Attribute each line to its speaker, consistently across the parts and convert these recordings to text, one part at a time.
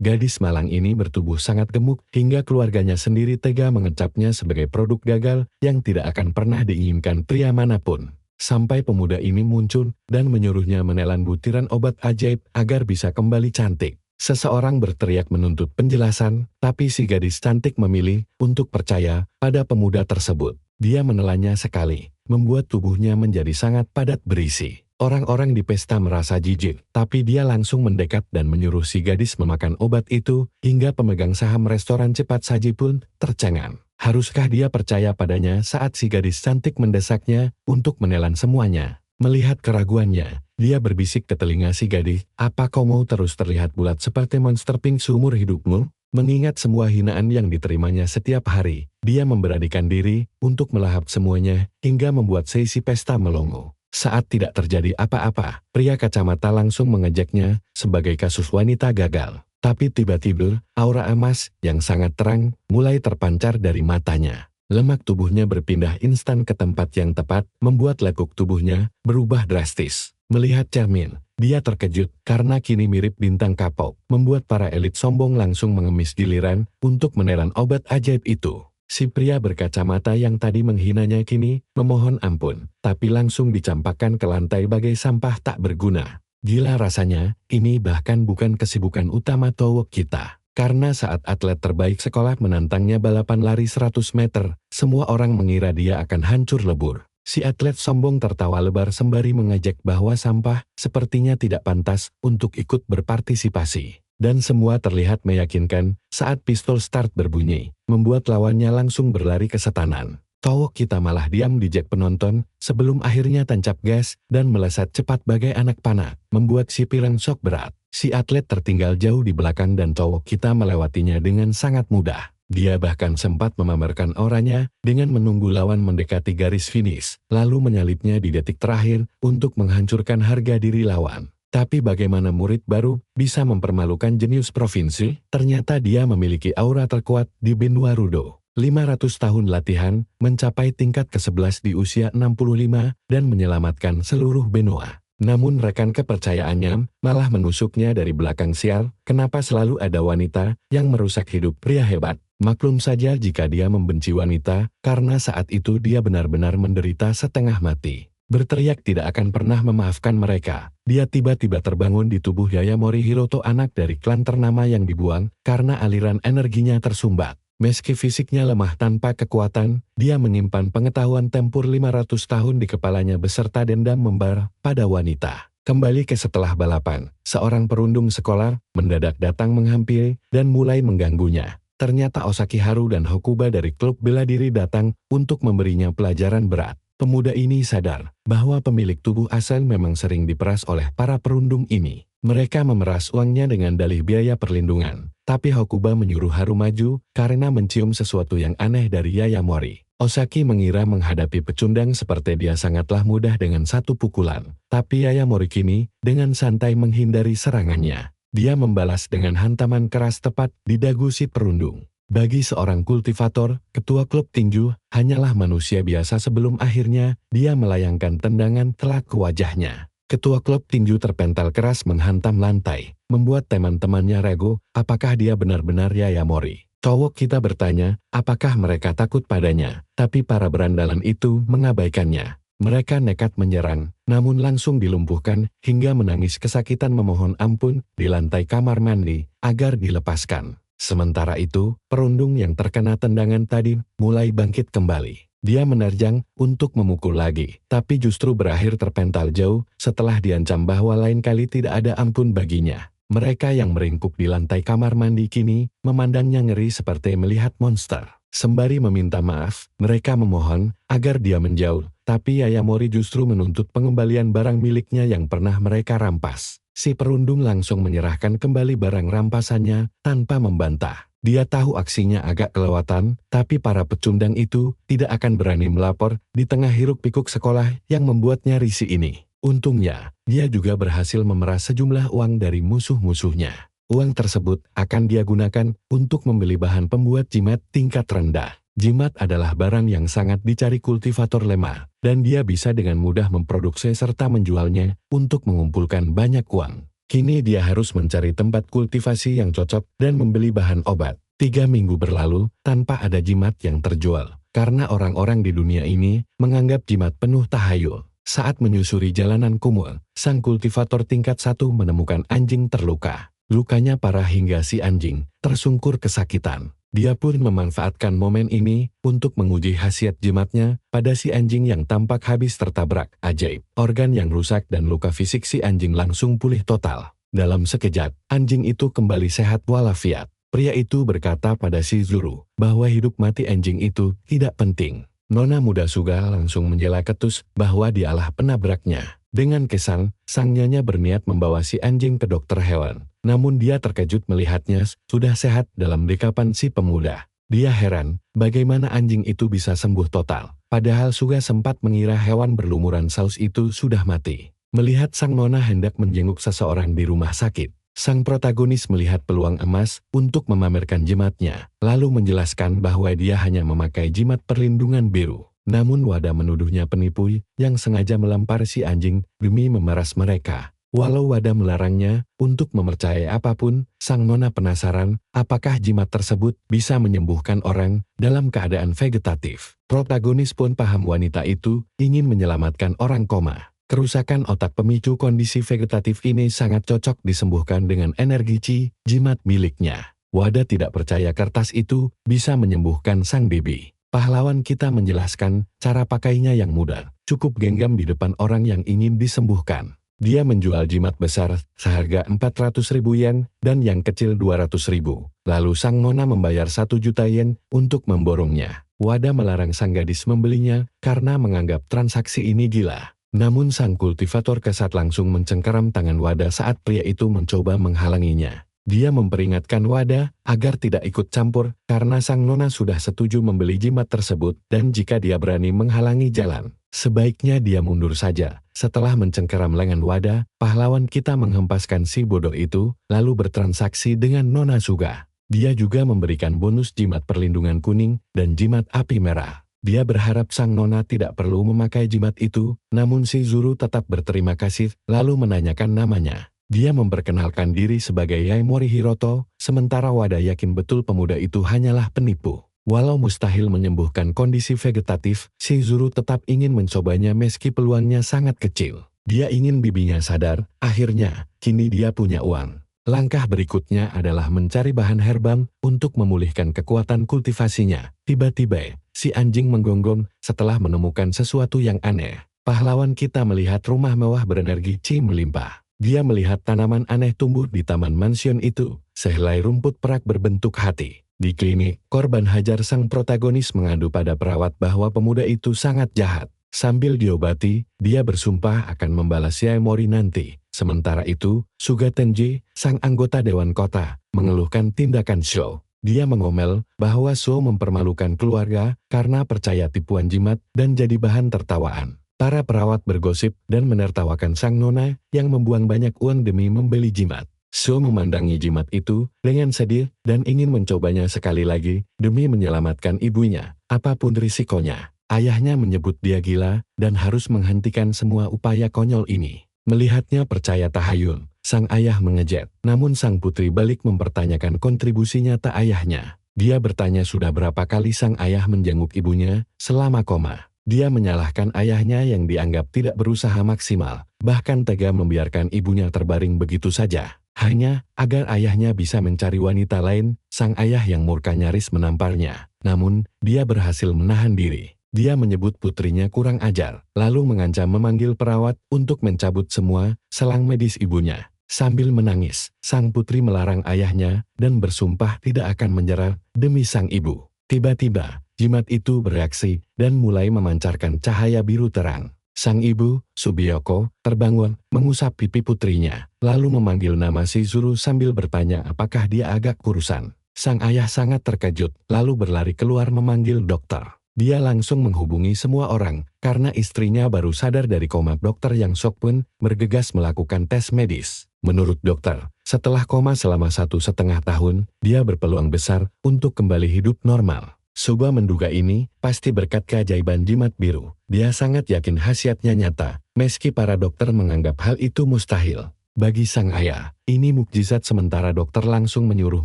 Speaker 1: Gadis malang ini bertubuh sangat gemuk hingga keluarganya sendiri tega mengecapnya sebagai produk gagal yang tidak akan pernah diinginkan pria manapun. Sampai pemuda ini muncul dan menyuruhnya menelan butiran obat ajaib agar bisa kembali cantik. Seseorang berteriak menuntut penjelasan, tapi si gadis cantik memilih untuk percaya pada pemuda tersebut. Dia menelannya sekali, membuat tubuhnya menjadi sangat padat berisi. Orang-orang di pesta merasa jijik, tapi dia langsung mendekat dan menyuruh si gadis memakan obat itu, hingga pemegang saham restoran cepat saji pun tercengang. Haruskah dia percaya padanya saat si gadis cantik mendesaknya untuk menelan semuanya? Melihat keraguannya, dia berbisik ke telinga si gadis, "Apa kau mau terus terlihat bulat seperti monster pink seumur hidupmu?" Mengingat semua hinaan yang diterimanya setiap hari, dia memberanikan diri untuk melahap semuanya hingga membuat sesi pesta melongo. Saat tidak terjadi apa-apa, pria kacamata langsung mengejaknya sebagai kasus wanita gagal. Tapi tiba-tiba, aura emas yang sangat terang mulai terpancar dari matanya. Lemak tubuhnya berpindah instan ke tempat yang tepat, membuat lekuk tubuhnya berubah drastis. Melihat cermin, dia terkejut karena kini mirip bintang K-pop, membuat para elit sombong langsung mengemis giliran untuk menelan obat ajaib itu. Si pria berkacamata yang tadi menghinanya kini memohon ampun, tapi langsung dicampakkan ke lantai bagai sampah tak berguna. Gila rasanya, ini bahkan bukan kesibukan utama Towok kita. Karena saat atlet terbaik sekolah menantangnya balapan lari 100 meter, semua orang mengira dia akan hancur lebur. Si atlet sombong tertawa lebar sembari mengejek bahwa sampah sepertinya tidak pantas untuk ikut berpartisipasi. Dan semua terlihat meyakinkan saat pistol start berbunyi, membuat lawannya langsung berlari ke setanan. Towok kita malah diam di jak penonton, sebelum akhirnya tancap gas dan melesat cepat bagai anak panah, membuat si pirang shock berat. Si atlet tertinggal jauh di belakang dan Towok kita melewatinya dengan sangat mudah. Dia bahkan sempat memamerkan auranya dengan menunggu lawan mendekati garis finish, lalu menyalipnya di detik terakhir untuk menghancurkan harga diri lawan. Tapi bagaimana murid baru bisa mempermalukan jenius provinsi? Ternyata dia memiliki aura terkuat di benua Rudo. 500 tahun latihan, mencapai tingkat ke-11 di usia 65, dan menyelamatkan seluruh benua. Namun rekan kepercayaannya malah menusuknya dari belakang. Sial, kenapa selalu ada wanita yang merusak hidup pria hebat? Maklum saja jika dia membenci wanita, karena saat itu dia benar-benar menderita setengah mati. Berteriak tidak akan pernah memaafkan mereka. Dia tiba-tiba terbangun di tubuh Yayamori Hiroto, anak dari klan ternama yang dibuang karena aliran energinya tersumbat. Meski fisiknya lemah tanpa kekuatan, dia menyimpan pengetahuan tempur 500 tahun di kepalanya beserta dendam membara pada wanita. Kembali ke setelah balapan, seorang perundung sekolah mendadak datang menghampiri dan mulai mengganggunya. Ternyata Osaki Haru dan Hokuba dari klub bela diri datang untuk memberinya pelajaran berat. Pemuda ini sadar bahwa pemilik tubuh asal memang sering diperas oleh para perundung ini. Mereka memeras uangnya dengan dalih biaya perlindungan. Tapi Hokuba menyuruh Haru maju karena mencium sesuatu yang aneh dari Yayamori. Osaki mengira menghadapi pecundang seperti dia sangatlah mudah dengan satu pukulan. Tapi Yayamori kini dengan santai menghindari serangannya. Dia membalas dengan hantaman keras tepat di dagu si perundung. Bagi seorang kultivator, ketua klub tinju hanyalah manusia biasa sebelum akhirnya dia melayangkan tendangan telak ke wajahnya. Ketua klub tinju terpental keras menghantam lantai, membuat teman-temannya ragu apakah dia benar-benar Yayamori. Towok kita bertanya apakah mereka takut padanya, tapi para berandalan itu mengabaikannya. Mereka nekat menyerang, namun langsung dilumpuhkan hingga menangis kesakitan memohon ampun di lantai kamar mandi agar dilepaskan. Sementara itu, perundung yang terkena tendangan tadi mulai bangkit kembali. Dia menerjang untuk memukul lagi, tapi justru berakhir terpental jauh setelah diancam bahwa lain kali tidak ada ampun baginya. Mereka yang meringkuk di lantai kamar mandi kini memandangnya ngeri seperti melihat monster. Sembari meminta maaf, mereka memohon agar dia menjauh, tapi Yayamori justru menuntut pengembalian barang miliknya yang pernah mereka rampas. Si perundung langsung menyerahkan kembali barang rampasannya tanpa membantah. Dia tahu aksinya agak kelewatan, tapi para pecundang itu tidak akan berani melapor di tengah hiruk-pikuk sekolah yang membuatnya risih ini. Untungnya, dia juga berhasil memeras sejumlah uang dari musuh-musuhnya. Uang tersebut akan dia gunakan untuk membeli bahan pembuat jimat tingkat rendah. Jimat adalah barang yang sangat dicari kultivator lemah, dan dia bisa dengan mudah memproduksi serta menjualnya untuk mengumpulkan banyak uang. Kini dia harus mencari tempat kultivasi yang cocok dan membeli bahan obat. 3 minggu berlalu tanpa ada jimat yang terjual, karena orang-orang di dunia ini menganggap jimat penuh tahayul. Saat menyusuri jalanan kumuh, sang kultivator tingkat 1 menemukan anjing terluka. Lukanya parah hingga si anjing tersungkur kesakitan. Dia pun memanfaatkan momen ini untuk menguji khasiat jimatnya pada si anjing yang tampak habis tertabrak. Ajaib, organ yang rusak dan luka fisik si anjing langsung pulih total. Dalam sekejap, anjing itu kembali sehat walafiat. Pria itu berkata pada si Zuru bahwa hidup mati anjing itu tidak penting. Nona muda Suga langsung menjela ketus bahwa dialah penabraknya. Dengan kesal, sang nyonya berniat membawa si anjing ke dokter hewan. Namun dia terkejut melihatnya sudah sehat dalam dekapan si pemuda. Dia heran bagaimana anjing itu bisa sembuh total. Padahal Suga sempat mengira hewan berlumuran saus itu sudah mati. Melihat sang nona hendak menjenguk seseorang di rumah sakit, sang protagonis melihat peluang emas untuk memamerkan jimatnya, lalu menjelaskan bahwa dia hanya memakai jimat perlindungan biru. Namun Wada menuduhnya penipu yang sengaja melempar si anjing demi memeras mereka. Walau Wada melarangnya untuk mempercayai apapun, sang nona penasaran apakah jimat tersebut bisa menyembuhkan orang dalam keadaan vegetatif. Protagonis pun paham wanita itu ingin menyelamatkan orang koma. Kerusakan otak pemicu kondisi vegetatif ini sangat cocok disembuhkan dengan energi jimat miliknya. Wada tidak percaya kertas itu bisa menyembuhkan sang bibi. Pahlawan kita menjelaskan cara pakainya yang mudah, cukup genggam di depan orang yang ingin disembuhkan. Dia menjual jimat besar seharga 400.000 yen dan yang kecil 200.000. Lalu sang nona membayar 1 juta yen untuk memborongnya. Wada melarang sang gadis membelinya karena menganggap transaksi ini gila. Namun sang kultivator kesat langsung mencengkeram tangan Wada saat pria itu mencoba menghalanginya. Dia memperingatkan Wada agar tidak ikut campur karena sang nona sudah setuju membeli jimat tersebut dan jika dia berani menghalangi jalan, sebaiknya dia mundur saja. Setelah mencengkeram lengan Wada, pahlawan kita menghempaskan si bodoh itu lalu bertransaksi dengan Nona Suga. Dia juga memberikan bonus jimat perlindungan kuning dan jimat api merah. Dia berharap sang nona tidak perlu memakai jimat itu, namun si Zuru tetap berterima kasih lalu menanyakan namanya. Dia memperkenalkan diri sebagai Yaimori Hiroto, sementara Wada yakin betul pemuda itu hanyalah penipu. Walau mustahil menyembuhkan kondisi vegetatif, si Zuru tetap ingin mencobanya meski peluangnya sangat kecil. Dia ingin bibinya sadar, akhirnya, kini dia punya uang. Langkah berikutnya adalah mencari bahan herbal untuk memulihkan kekuatan kultivasinya. Tiba-tiba, si anjing menggonggong setelah menemukan sesuatu yang aneh. Pahlawan kita melihat rumah mewah berenergi melimpah. Dia melihat tanaman aneh tumbuh di taman mansion itu, sehelai rumput perak berbentuk hati. Di klinik, korban hajar sang protagonis mengadu pada perawat bahwa pemuda itu sangat jahat. Sambil diobati, dia bersumpah akan membalas Yaimori nanti. Sementara itu, Suga Tenji, sang anggota Dewan Kota, mengeluhkan tindakan Sho. Dia mengomel bahwa Sho mempermalukan keluarga karena percaya tipuan jimat dan jadi bahan tertawaan. Para perawat bergosip dan menertawakan sang nona yang membuang banyak uang demi membeli jimat. Sho memandangi jimat itu dengan sedih dan ingin mencobanya sekali lagi demi menyelamatkan ibunya, apapun risikonya. Ayahnya menyebut dia gila dan harus menghentikan semua upaya konyol ini. Melihatnya percaya tahayul, sang ayah mengejek. Namun sang putri balik mempertanyakan kontribusi nyata ayahnya. Dia bertanya sudah berapa kali sang ayah menjenguk ibunya selama koma. Dia menyalahkan ayahnya yang dianggap tidak berusaha maksimal, bahkan tega membiarkan ibunya terbaring begitu saja. Hanya agar ayahnya bisa mencari wanita lain, sang ayah yang murka nyaris menamparnya. Namun, dia berhasil menahan diri. Dia menyebut putrinya kurang ajar, lalu mengancam memanggil perawat untuk mencabut semua selang medis ibunya. Sambil menangis, sang putri melarang ayahnya dan bersumpah tidak akan menyerah demi sang ibu. Tiba-tiba, jimat itu bereaksi dan mulai memancarkan cahaya biru terang. Sang ibu, Subiyoko, terbangun, mengusap pipi putrinya, lalu memanggil nama si Zuru sambil bertanya apakah dia agak kurusan. Sang ayah sangat terkejut, lalu berlari keluar memanggil dokter. Dia langsung menghubungi semua orang, karena istrinya baru sadar dari koma. Dokter yang shock pun bergegas melakukan tes medis. Menurut dokter, setelah koma selama 1,5 tahun, dia berpeluang besar untuk kembali hidup normal. Suba menduga ini pasti berkat keajaiban jimat biru. Dia sangat yakin khasiatnya nyata, meski para dokter menganggap hal itu mustahil. Bagi sang ayah, ini mukjizat sementara dokter langsung menyuruh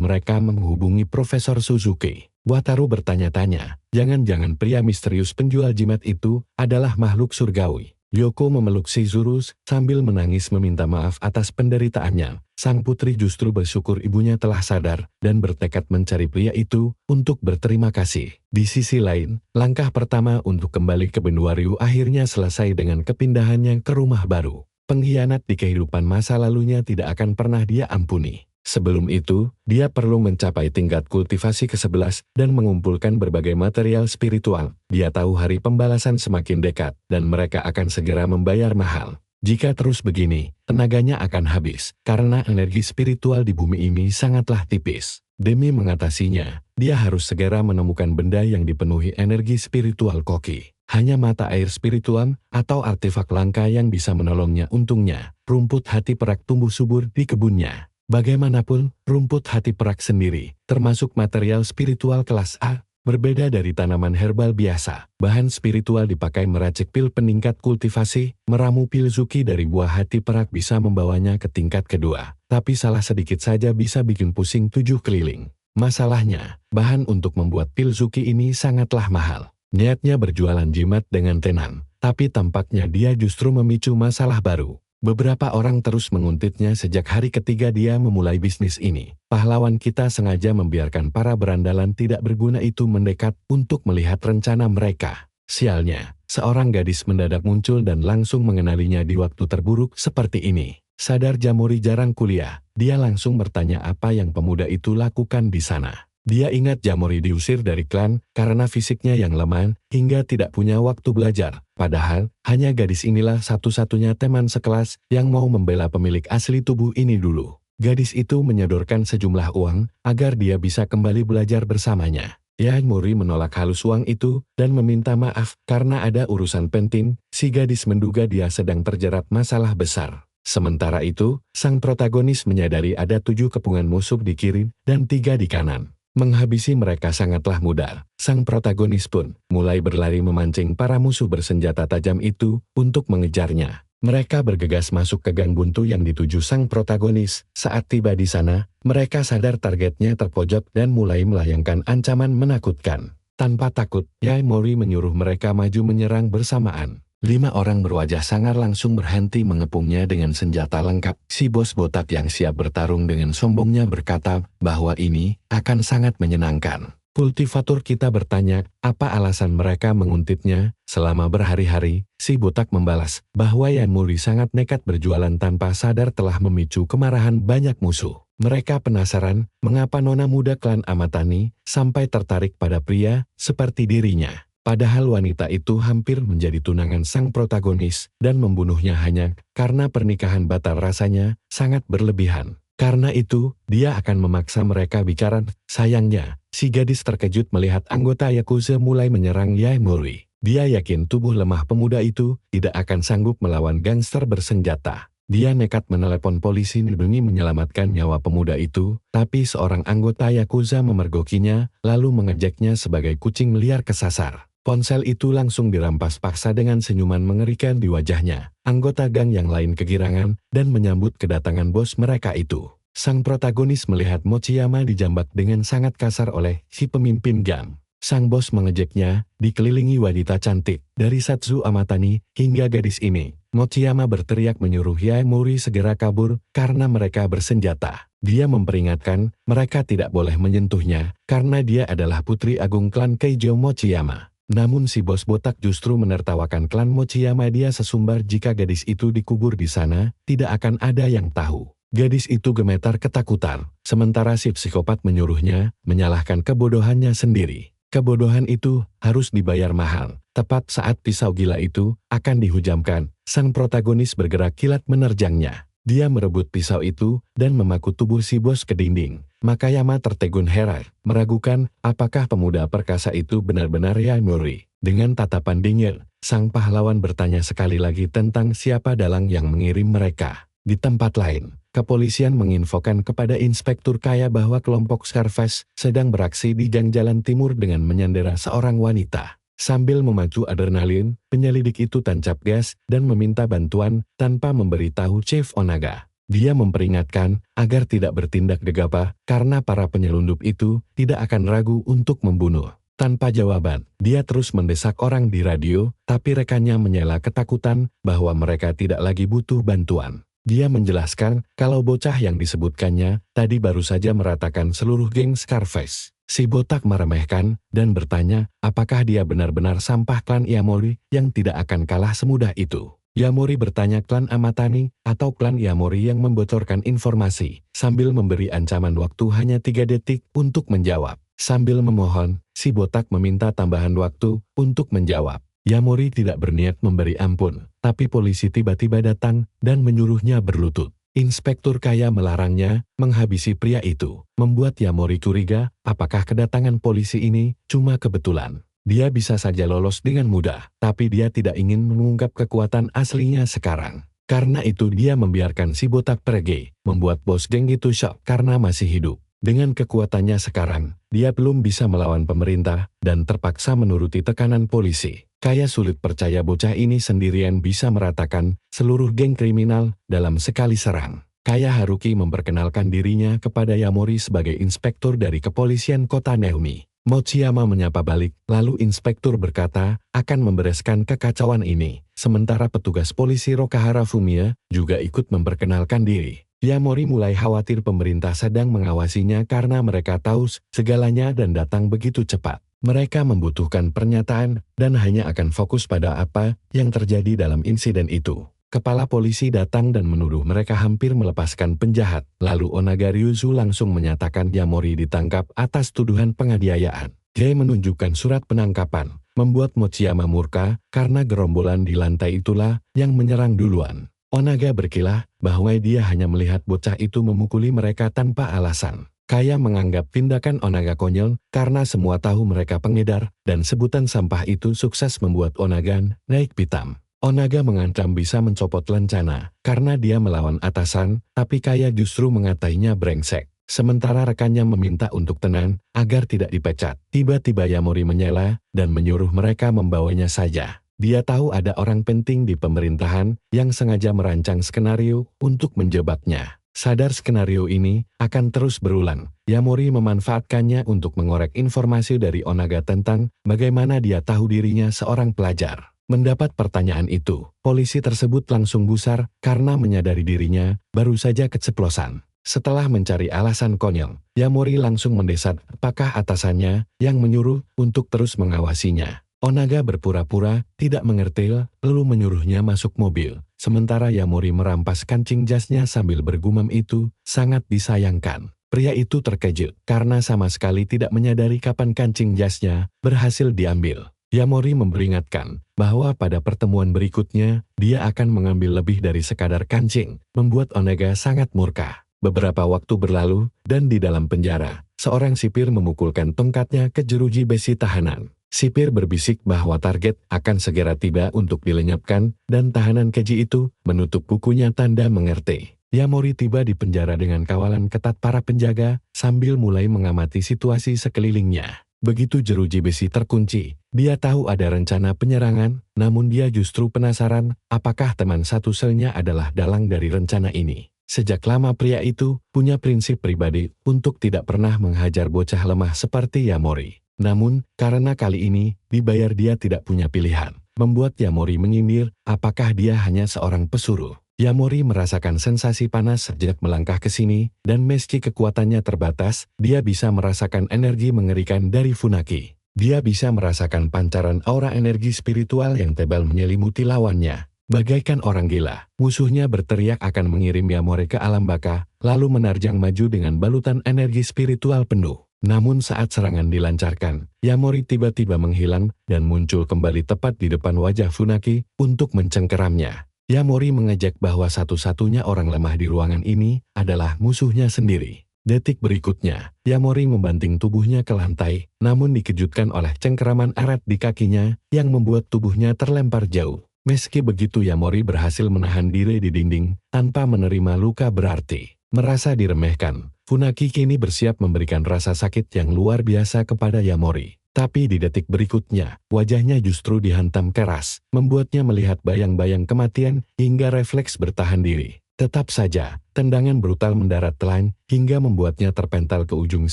Speaker 1: mereka menghubungi Profesor Suzuki. Wataru bertanya-tanya, jangan-jangan pria misterius penjual jimat itu adalah makhluk surgawi. Yoko memeluk Shizuru sambil menangis meminta maaf atas penderitaannya. Sang putri justru bersyukur ibunya telah sadar dan bertekad mencari pria itu untuk berterima kasih. Di sisi lain, langkah pertama untuk kembali ke benua Ryu akhirnya selesai dengan kepindahannya ke rumah baru. Pengkhianat di kehidupan masa lalunya tidak akan pernah dia ampuni. Sebelum itu, dia perlu mencapai tingkat kultivasi ke-11 dan mengumpulkan berbagai material spiritual. Dia tahu hari pembalasan semakin dekat, dan mereka akan segera membayar mahal. Jika terus begini, tenaganya akan habis, karena energi spiritual di bumi ini sangatlah tipis. Demi mengatasinya, dia harus segera menemukan benda yang dipenuhi energi spiritual koki. Hanya mata air spiritual atau artefak langka yang bisa menolongnya. Untungnya, rumput hati perak tumbuh subur di kebunnya. Bagaimanapun, rumput hati perak sendiri, termasuk material spiritual kelas A, berbeda dari tanaman herbal biasa. Bahan spiritual dipakai meracik pil peningkat kultivasi, meramu pil Zuki dari buah hati perak bisa membawanya ke tingkat kedua. Tapi salah sedikit saja bisa bikin pusing 7 keliling. Masalahnya, bahan untuk membuat pil Zuki ini sangatlah mahal. Niatnya berjualan jimat dengan tenang, tapi tampaknya dia justru memicu masalah baru. Beberapa orang terus menguntitnya sejak hari ketiga dia memulai bisnis ini. Pahlawan kita sengaja membiarkan para berandalan tidak berguna itu mendekat untuk melihat rencana mereka. Sialnya, seorang gadis mendadak muncul dan langsung mengenalinya di waktu terburuk seperti ini. Sadar Jamori jarang kuliah, dia langsung bertanya apa yang pemuda itu lakukan di sana. Dia ingat Jamori diusir dari klan karena fisiknya yang lemah hingga tidak punya waktu belajar. Padahal, hanya gadis inilah satu-satunya teman sekelas yang mau membela pemilik asli tubuh ini dulu. Gadis itu menyodorkan sejumlah uang agar dia bisa kembali belajar bersamanya. Jamori menolak halus uang itu dan meminta maaf karena ada urusan penting. Si gadis menduga dia sedang terjerat masalah besar. Sementara itu, sang protagonis menyadari ada 7 kepungan musuh di kiri dan 3 di kanan. Menghabisi mereka sangatlah mudah. Sang protagonis pun mulai berlari memancing para musuh bersenjata tajam itu untuk mengejarnya. Mereka bergegas masuk ke gang buntu yang dituju sang protagonis. Saat tiba di sana, mereka sadar targetnya terpojok dan mulai melayangkan ancaman menakutkan. Tanpa takut, Jamori menyuruh mereka maju menyerang bersamaan. 5 orang berwajah sangar langsung berhenti mengepungnya dengan senjata lengkap. Si bos botak yang siap bertarung dengan sombongnya berkata bahwa ini akan sangat menyenangkan. Kultivator kita bertanya apa alasan mereka menguntitnya. Selama berhari-hari, si botak membalas bahwa Jamori sangat nekat berjualan tanpa sadar telah memicu kemarahan banyak musuh. Mereka penasaran mengapa nona muda klan Amatani sampai tertarik pada pria seperti dirinya. Padahal wanita itu hampir menjadi tunangan sang protagonis dan membunuhnya hanya karena pernikahan batal rasanya sangat berlebihan. Karena itu, dia akan memaksa mereka bicara. Sayangnya, si gadis terkejut melihat anggota Yakuza mulai menyerang Jamori. Dia yakin tubuh lemah pemuda itu tidak akan sanggup melawan gangster bersenjata. Dia nekat menelepon polisi demi menyelamatkan nyawa pemuda itu, tapi seorang anggota Yakuza memergokinya lalu mengejeknya sebagai kucing liar kesasar. Ponsel itu langsung dirampas paksa dengan senyuman mengerikan di wajahnya. Anggota gang yang lain kegirangan dan menyambut kedatangan bos mereka itu. Sang protagonis melihat Mochiyama dijambak dengan sangat kasar oleh si pemimpin gang. Sang bos mengejeknya, dikelilingi wanita cantik. Dari Satsu Amatani hingga gadis ini, Mochiyama berteriak menyuruh Jamori segera kabur karena mereka bersenjata. Dia memperingatkan mereka tidak boleh menyentuhnya karena dia adalah putri agung klan Keijo Mochiyama. Namun si bos botak justru menertawakan klan Mochiyama. Dia sesumbar jika gadis itu dikubur di sana, tidak akan ada yang tahu. Gadis itu gemetar ketakutan, sementara si psikopat menyuruhnya menyalahkan kebodohannya sendiri. Kebodohan itu harus dibayar mahal. Tepat saat pisau gila itu akan dihujamkan, sang protagonis bergerak kilat menerjangnya. Dia merebut pisau itu dan memaku tubuh si bos ke dinding. Makayama tertegun heran, meragukan apakah pemuda perkasa itu benar-benar Jamori. Dengan tatapan dingin, sang pahlawan bertanya sekali lagi tentang siapa dalang yang mengirim mereka. Di tempat lain, kepolisian menginfokan kepada Inspektur Kaya bahwa kelompok Scarface sedang beraksi di gang jalan timur dengan menyandera seorang wanita. Sambil memacu adrenalin, penyelidik itu tancap gas dan meminta bantuan tanpa memberitahu Chief Onaga. Dia memperingatkan agar tidak bertindak gegabah karena para penyelundup itu tidak akan ragu untuk membunuh. Tanpa jawaban, dia terus mendesak orang di radio, tapi rekannya menyela ketakutan bahwa mereka tidak lagi butuh bantuan. Dia menjelaskan kalau bocah yang disebutkannya tadi baru saja meratakan seluruh geng Scarface. Si botak meremehkan dan bertanya apakah dia benar-benar sampah klan Iamori yang tidak akan kalah semudah itu. Iamori bertanya klan Amatani atau klan Iamori yang membocorkan informasi, sambil memberi ancaman waktu hanya 3 detik untuk menjawab. Sambil memohon, si botak meminta tambahan waktu untuk menjawab. Iamori tidak berniat memberi ampun, tapi polisi tiba-tiba datang dan menyuruhnya berlutut. Inspektur kaya melarangnya menghabisi pria itu, membuat Iamori curiga apakah kedatangan polisi ini cuma kebetulan. Dia bisa saja lolos dengan mudah, tapi dia tidak ingin mengungkap kekuatan aslinya sekarang. Karena itu dia membiarkan si botak pergi, membuat bos geng itu shock karena masih hidup. Dengan kekuatannya sekarang, dia belum bisa melawan pemerintah dan terpaksa menuruti tekanan polisi. Kaya sulit percaya bocah ini sendirian bisa meratakan seluruh geng kriminal dalam sekali serang. Kaya Haruki memperkenalkan dirinya kepada Iamori sebagai inspektur dari kepolisian kota Neumi. Mochiyama menyapa balik, lalu inspektur berkata akan membereskan kekacauan ini. Sementara petugas polisi Rokahara Fumiya juga ikut memperkenalkan diri. Iamori mulai khawatir pemerintah sedang mengawasinya karena mereka tahu segalanya dan datang begitu cepat. Mereka membutuhkan pernyataan dan hanya akan fokus pada apa yang terjadi dalam insiden itu. Kepala polisi datang dan menuduh mereka hampir melepaskan penjahat. Lalu Onaga Ryuzu langsung menyatakan Iamori ditangkap atas tuduhan penganiayaan. Dia menunjukkan surat penangkapan, membuat Mochiyama murka karena gerombolan di lantai itulah yang menyerang duluan. Onaga berkilah bahwa dia hanya melihat bocah itu memukuli mereka tanpa alasan. Kaya menganggap tindakan Onaga konyol karena semua tahu mereka pengedar dan sebutan sampah itu sukses membuat Onaga naik pitam. Onaga mengancam bisa mencopot lencana karena dia melawan atasan, tapi Kaya justru mengatainya brengsek. Sementara rekannya meminta untuk tenang agar tidak dipecat. Tiba-tiba Iamori menyela dan menyuruh mereka membawanya saja. Dia tahu ada orang penting di pemerintahan yang sengaja merancang skenario untuk menjebaknya. Sadar skenario ini akan terus berulang, Iamori memanfaatkannya untuk mengorek informasi dari Onaga tentang bagaimana dia tahu dirinya seorang pelajar. Mendapat pertanyaan itu, polisi tersebut langsung gusar karena menyadari dirinya baru saja keceplosan. Setelah mencari alasan konyol, Iamori langsung mendesak apakah atasannya yang menyuruh untuk terus mengawasinya. Onaga berpura-pura tidak mengerti lalu menyuruhnya masuk mobil. Sementara Iamori merampas kancing jasnya sambil bergumam itu sangat disayangkan. Pria itu terkejut karena sama sekali tidak menyadari kapan kancing jasnya berhasil diambil. Iamori memperingatkan bahwa pada pertemuan berikutnya dia akan mengambil lebih dari sekadar kancing, membuat Onaga sangat murka. Beberapa waktu berlalu dan di dalam penjara, seorang sipir memukulkan tongkatnya ke jeruji besi tahanan. Sipir berbisik bahwa target akan segera tiba untuk dilenyapkan dan tahanan keji itu menutup bukunya tanda mengerti. Iamori tiba di penjara dengan kawalan ketat para penjaga sambil mulai mengamati situasi sekelilingnya. Begitu jeruji besi terkunci, dia tahu ada rencana penyerangan, namun dia justru penasaran apakah teman satu selnya adalah dalang dari rencana ini. Sejak lama pria itu punya prinsip pribadi untuk tidak pernah menghajar bocah lemah seperti Iamori. Namun, karena kali ini dibayar dia tidak punya pilihan, membuat Iamori menyindir apakah dia hanya seorang pesuruh. Iamori merasakan sensasi panas sejak melangkah ke sini, dan meski kekuatannya terbatas, dia bisa merasakan energi mengerikan dari Funaki. Dia bisa merasakan pancaran aura energi spiritual yang tebal menyelimuti lawannya. Bagaikan orang gila, musuhnya berteriak akan mengirim Iamori ke alam baka, lalu menerjang maju dengan balutan energi spiritual penuh. Namun saat serangan dilancarkan, Iamori tiba-tiba menghilang dan muncul kembali tepat di depan wajah Funaki untuk mencengkeramnya. Iamori mengejek bahwa satu-satunya orang lemah di ruangan ini adalah musuhnya sendiri. Detik berikutnya, Iamori membanting tubuhnya ke lantai, namun dikejutkan oleh cengkeraman erat di kakinya yang membuat tubuhnya terlempar jauh. Meski begitu Iamori berhasil menahan diri di dinding tanpa menerima luka berarti. Merasa diremehkan, Funaki kini bersiap memberikan rasa sakit yang luar biasa kepada Iamori. Tapi di detik berikutnya, wajahnya justru dihantam keras, membuatnya melihat bayang-bayang kematian hingga refleks bertahan diri. Tetap saja, tendangan brutal mendarat telan hingga membuatnya terpental ke ujung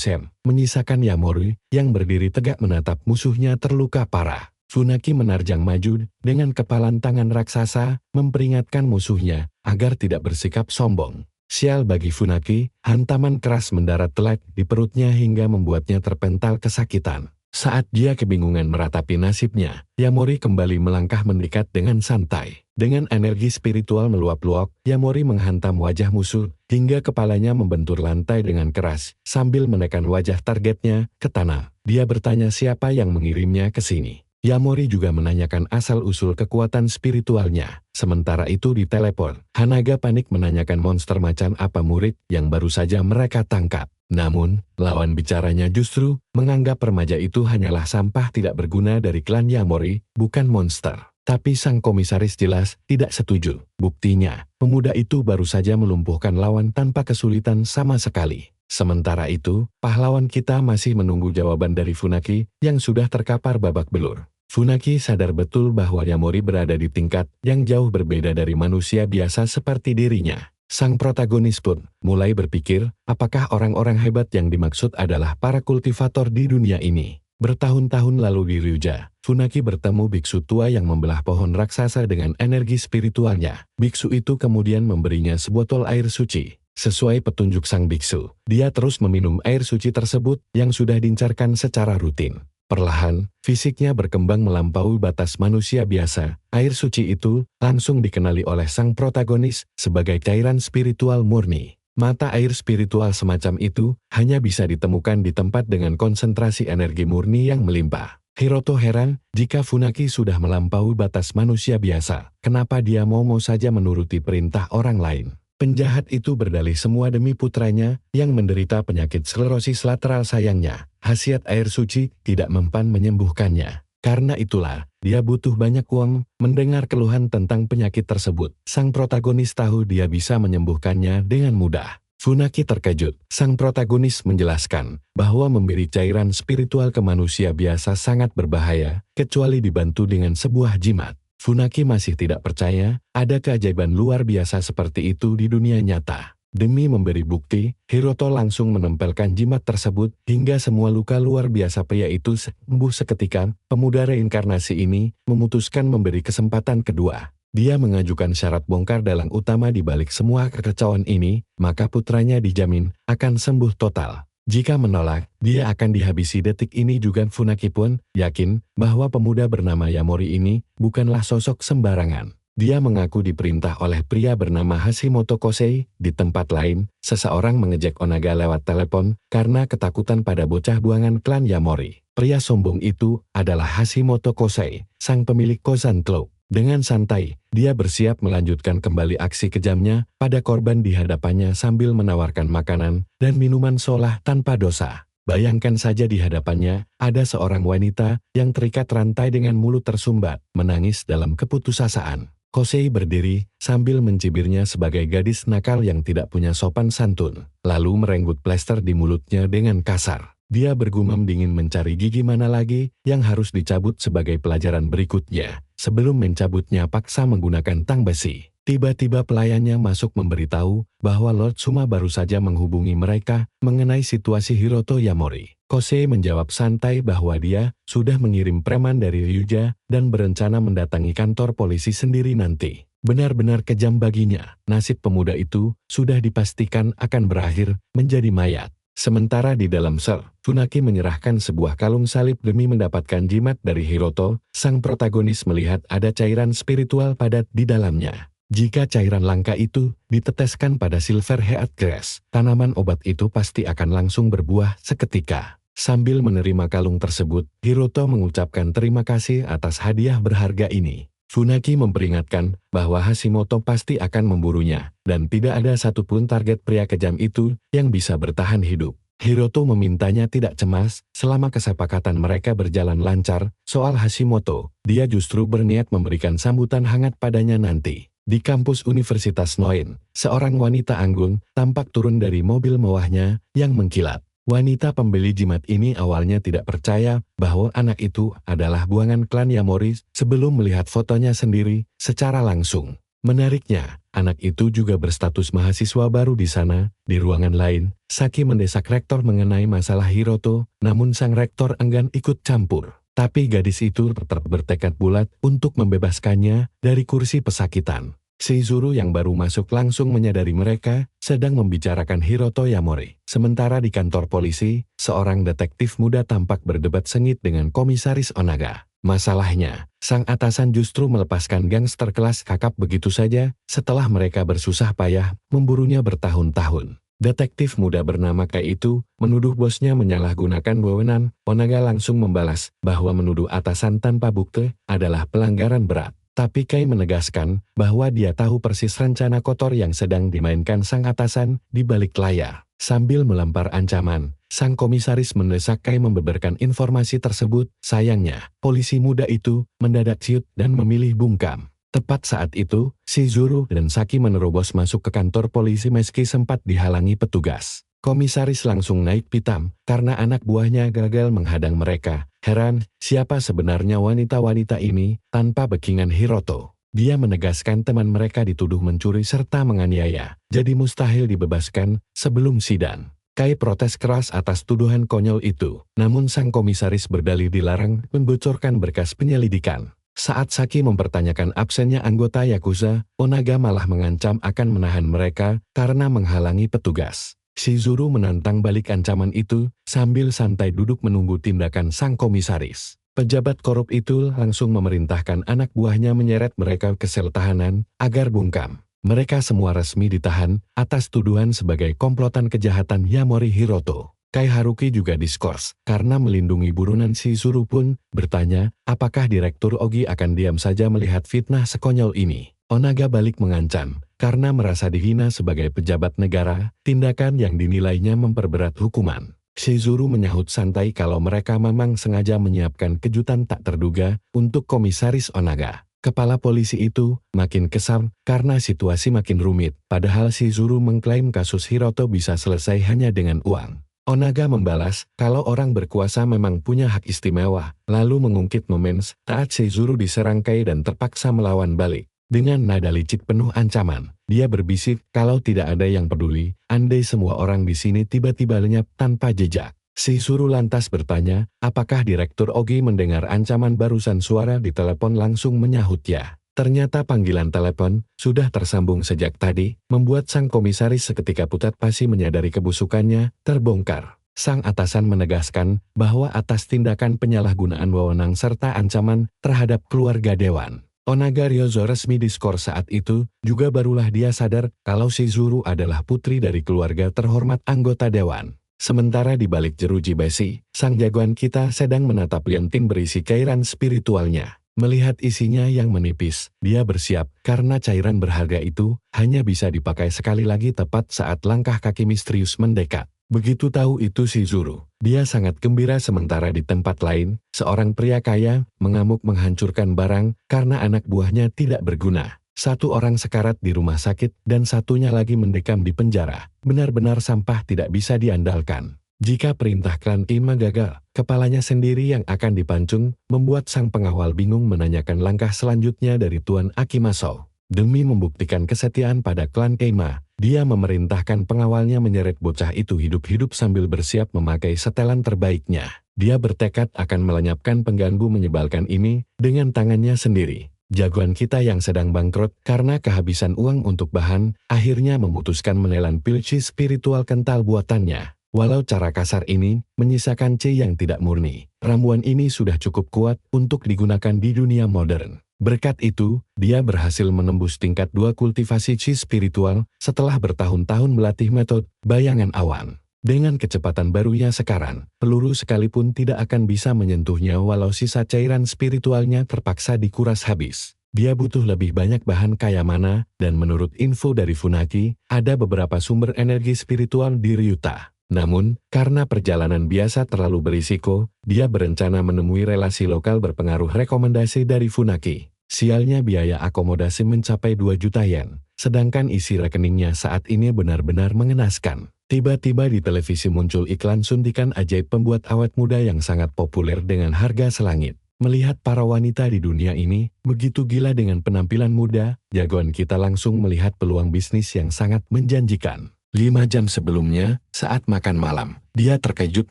Speaker 1: sen, menyisakan Yamori yang berdiri tegak menatap musuhnya terluka parah. Funaki menerjang maju dengan kepalan tangan raksasa, memperingatkan musuhnya agar tidak bersikap sombong. Sial bagi Funaki, hantaman keras mendarat telak di perutnya hingga membuatnya terpental kesakitan. Saat dia kebingungan meratapi nasibnya, Yamori kembali melangkah mendekat dengan santai. Dengan energi spiritual meluap-luap, Yamori menghantam wajah musuh, hingga kepalanya membentur lantai dengan keras, sambil menekan wajah targetnya ke tanah. Dia bertanya siapa yang mengirimnya ke sini. Yamori juga menanyakan asal-usul kekuatan spiritualnya. Sementara itu di telepon, Hanaga panik menanyakan monster macan apa murid yang baru saja mereka tangkap. Namun, lawan bicaranya justru menganggap remaja itu hanyalah sampah tidak berguna dari klan Yamori, bukan monster. Tapi sang komisaris jelas tidak setuju. Buktinya, pemuda itu baru saja melumpuhkan lawan tanpa kesulitan sama sekali. Sementara itu, pahlawan kita masih menunggu jawaban dari Funaki yang sudah terkapar babak belur. Funaki sadar betul bahwa Yamori berada di tingkat yang jauh berbeda dari manusia biasa seperti dirinya. Sang protagonis pun mulai berpikir, apakah orang-orang hebat yang dimaksud adalah para kultivator di dunia ini. Bertahun-tahun lalu di Ryuja, Funaki bertemu biksu tua yang membelah pohon raksasa dengan energi spiritualnya. Biksu itu kemudian memberinya sebotol air suci. Sesuai petunjuk sang biksu, dia terus meminum air suci tersebut yang sudah dincarkan secara rutin. Perlahan, fisiknya berkembang melampaui batas manusia biasa. Air suci itu langsung dikenali oleh sang protagonis sebagai cairan spiritual murni. Mata air spiritual semacam itu hanya bisa ditemukan di tempat dengan konsentrasi energi murni yang melimpah. Hiroto heran jika Funaki sudah melampaui batas manusia biasa. Kenapa dia mau saja menuruti perintah orang lain? Penjahat itu berdalih semua demi putranya yang menderita penyakit sklerosis lateral. Sayangnya, khasiat air suci tidak mempan menyembuhkannya. Karena itulah, dia butuh banyak uang. Mendengar keluhan tentang penyakit tersebut, sang protagonis tahu dia bisa menyembuhkannya dengan mudah. Funaki terkejut. Sang protagonis menjelaskan bahwa memberi cairan spiritual ke manusia biasa sangat berbahaya, kecuali dibantu dengan sebuah jimat. Funaki masih tidak percaya ada keajaiban luar biasa seperti itu di dunia nyata. Demi memberi bukti, Hiroto langsung menempelkan jimat tersebut hingga semua luka luar biasa pria itu sembuh seketika. Pemuda reinkarnasi ini memutuskan memberi kesempatan kedua. Dia mengajukan syarat bongkar dalang utama di balik semua kekacauan ini, maka putranya dijamin akan sembuh total. Jika menolak, dia akan dihabisi. Detik ini juga Funaki pun yakin bahwa pemuda bernama Yamori ini bukanlah sosok sembarangan. Dia mengaku diperintah oleh pria bernama Hashimoto Kosei. Di tempat lain, seseorang mengejek Onaga lewat telepon karena ketakutan pada bocah buangan klan Yamori. Pria sombong itu adalah Hashimoto Kosei, sang pemilik Kozan Club. Dengan santai, dia bersiap melanjutkan kembali aksi kejamnya pada korban di hadapannya sambil menawarkan makanan dan minuman seolah tanpa dosa. Bayangkan saja di hadapannya, ada seorang wanita yang terikat rantai dengan mulut tersumbat, menangis dalam keputusasaan. Kosei berdiri sambil mencibirnya sebagai gadis nakal yang tidak punya sopan santun, lalu merenggut plester di mulutnya dengan kasar. Dia bergumam dingin mencari gigi mana lagi yang harus dicabut sebagai pelajaran berikutnya. Sebelum mencabutnya paksa menggunakan tang besi. Tiba-tiba pelayannya masuk memberitahu bahwa Lord Suma baru saja menghubungi mereka mengenai situasi Hiroto Yamori. Kosei menjawab santai bahwa dia sudah mengirim preman dari Ryuja dan berencana mendatangi kantor polisi sendiri nanti. Benar-benar kejam baginya, nasib pemuda itu sudah dipastikan akan berakhir menjadi mayat. Sementara di dalam sel, Funaki menyerahkan sebuah kalung salib demi mendapatkan jimat dari Hiroto. Sang protagonis melihat ada cairan spiritual padat di dalamnya. Jika cairan langka itu diteteskan pada silver heart grass, tanaman obat itu pasti akan langsung berbuah seketika. Sambil menerima kalung tersebut, Hiroto mengucapkan terima kasih atas hadiah berharga ini. Funaki memperingatkan bahwa Hashimoto pasti akan memburunya, dan tidak ada satupun target pria kejam itu yang bisa bertahan hidup. Hiroto memintanya tidak cemas selama kesepakatan mereka berjalan lancar. Soal Hashimoto, dia justru berniat memberikan sambutan hangat padanya nanti. Di kampus Universitas Noin, seorang wanita anggun tampak turun dari mobil mewahnya yang mengkilat. Wanita pembeli jimat ini awalnya tidak percaya bahwa anak itu adalah buangan klan Yamori sebelum melihat fotonya sendiri secara langsung. Menariknya, anak itu juga berstatus mahasiswa baru di sana. Di ruangan lain, Saki mendesak rektor mengenai masalah Hiroto, namun sang rektor enggan ikut campur. Tapi gadis itu tetap bertekad bulat untuk membebaskannya dari kursi pesakitan. Shizuru yang baru masuk langsung menyadari mereka sedang membicarakan Hiroto Yamori. Sementara di kantor polisi, seorang detektif muda tampak berdebat sengit dengan komisaris Onaga. Masalahnya, sang atasan justru melepaskan gangster kelas kakap begitu saja setelah mereka bersusah payah memburunya bertahun-tahun. Detektif muda bernama Kai itu menuduh bosnya menyalahgunakan wewenang. Onaga langsung membalas bahwa menuduh atasan tanpa bukti adalah pelanggaran berat. Tapi Kai menegaskan bahwa dia tahu persis rencana kotor yang sedang dimainkan sang atasan di balik layar. Sambil melempar ancaman, sang komisaris mendesak Kai membeberkan informasi tersebut. Sayangnya, polisi muda itu mendadak ciut dan memilih bungkam. Tepat saat itu, Shizuru dan Saki menerobos masuk ke kantor polisi meski sempat dihalangi petugas. Komisaris langsung naik pitam karena anak buahnya gagal menghadang mereka. Heran, siapa sebenarnya wanita-wanita ini tanpa backingan Hiroto? Dia menegaskan teman mereka dituduh mencuri serta menganiaya, jadi mustahil dibebaskan sebelum sidang. Kai protes keras atas tuduhan konyol itu, namun sang komisaris berdalih dilarang membocorkan berkas penyelidikan. Saat Saki mempertanyakan absennya anggota Yakuza, Onaga malah mengancam akan menahan mereka karena menghalangi petugas. Shizuru menantang balik ancaman itu sambil santai duduk menunggu tindakan sang komisaris. Pejabat korup itu langsung memerintahkan anak buahnya menyeret mereka ke sel tahanan agar bungkam. Mereka semua resmi ditahan atas tuduhan sebagai komplotan kejahatan Yamori Hiroto. Kai Haruki juga diskors karena melindungi buronan. Shizuru pun bertanya apakah Direktur Ogi akan diam saja melihat fitnah sekonyol ini. Onaga balik mengancam karena merasa dihina sebagai pejabat negara, tindakan yang dinilainya memperberat hukuman. Shizuru menyahut santai kalau mereka memang sengaja menyiapkan kejutan tak terduga untuk komisaris Onaga. Kepala polisi itu makin kesal karena situasi makin rumit, padahal Shizuru mengklaim kasus Hiroto bisa selesai hanya dengan uang. Onaga membalas kalau orang berkuasa memang punya hak istimewa, lalu mengungkit momen saat Shizuru diserang Kai dan terpaksa melawan balik. Dengan nada licik penuh ancaman, dia berbisik kalau tidak ada yang peduli, andai semua orang di sini tiba-tiba lenyap tanpa jejak. Shizuru lantas bertanya, apakah Direktur Ogi mendengar ancaman barusan? Suara di telepon langsung menyahut ya. Ternyata panggilan telepon sudah tersambung sejak tadi, membuat sang komisaris seketika pucat pasi menyadari kebusukannya terbongkar. Sang atasan menegaskan bahwa atas tindakan penyalahgunaan wewenang serta ancaman terhadap keluarga dewan, Onaga Ryozo resmi diskors saat itu, juga barulah dia sadar kalau Shizuru adalah putri dari keluarga terhormat anggota dewan. Sementara di balik jeruji besi, sang jagoan kita sedang menatap liantin berisi cairan spiritualnya. Melihat isinya yang menipis, dia bersiap karena cairan berharga itu hanya bisa dipakai sekali lagi tepat saat langkah kaki misterius mendekat. Begitu tahu itu Shizuru, dia sangat gembira. Sementara di tempat lain, seorang pria kaya mengamuk menghancurkan barang karena anak buahnya tidak berguna. Satu orang sekarat di rumah sakit dan satunya lagi mendekam di penjara. Benar-benar sampah tidak bisa diandalkan. Jika perintah klan Ima gagal, kepalanya sendiri yang akan dipancung, membuat sang pengawal bingung menanyakan langkah selanjutnya dari Tuan Akimaso. Demi membuktikan kesetiaan pada klan Keima, dia memerintahkan pengawalnya menyeret bocah itu hidup-hidup sambil bersiap memakai setelan terbaiknya. Dia bertekad akan melenyapkan pengganggu menyebalkan ini dengan tangannya sendiri. Jagoan kita yang sedang bangkrut karena kehabisan uang untuk bahan, akhirnya memutuskan menelan pil chi spiritual kental buatannya. Walau cara kasar ini menyisakan chi yang tidak murni, ramuan ini sudah cukup kuat untuk digunakan di dunia modern. Berkat itu, dia berhasil menembus tingkat 2 kultivasi chi spiritual setelah bertahun-tahun melatih metode bayangan awan. Dengan kecepatan barunya sekarang, peluru sekalipun tidak akan bisa menyentuhnya walau sisa cairan spiritualnya terpaksa dikuras habis. Dia butuh lebih banyak bahan kaya mana, dan menurut info dari Funaki, ada beberapa sumber energi spiritual di Ryuta. Namun, karena perjalanan biasa terlalu berisiko, dia berencana menemui relasi lokal berpengaruh. Rekomendasi dari Funaki. Sialnya biaya akomodasi mencapai 2 juta yen, sedangkan isi rekeningnya saat ini benar-benar mengenaskan. Tiba-tiba di televisi muncul iklan suntikan ajaib pembuat awet muda yang sangat populer dengan harga selangit. Melihat para wanita di dunia ini begitu gila dengan penampilan muda, jagoan kita langsung melihat peluang bisnis yang sangat menjanjikan. 5 jam sebelumnya, saat makan malam, dia terkejut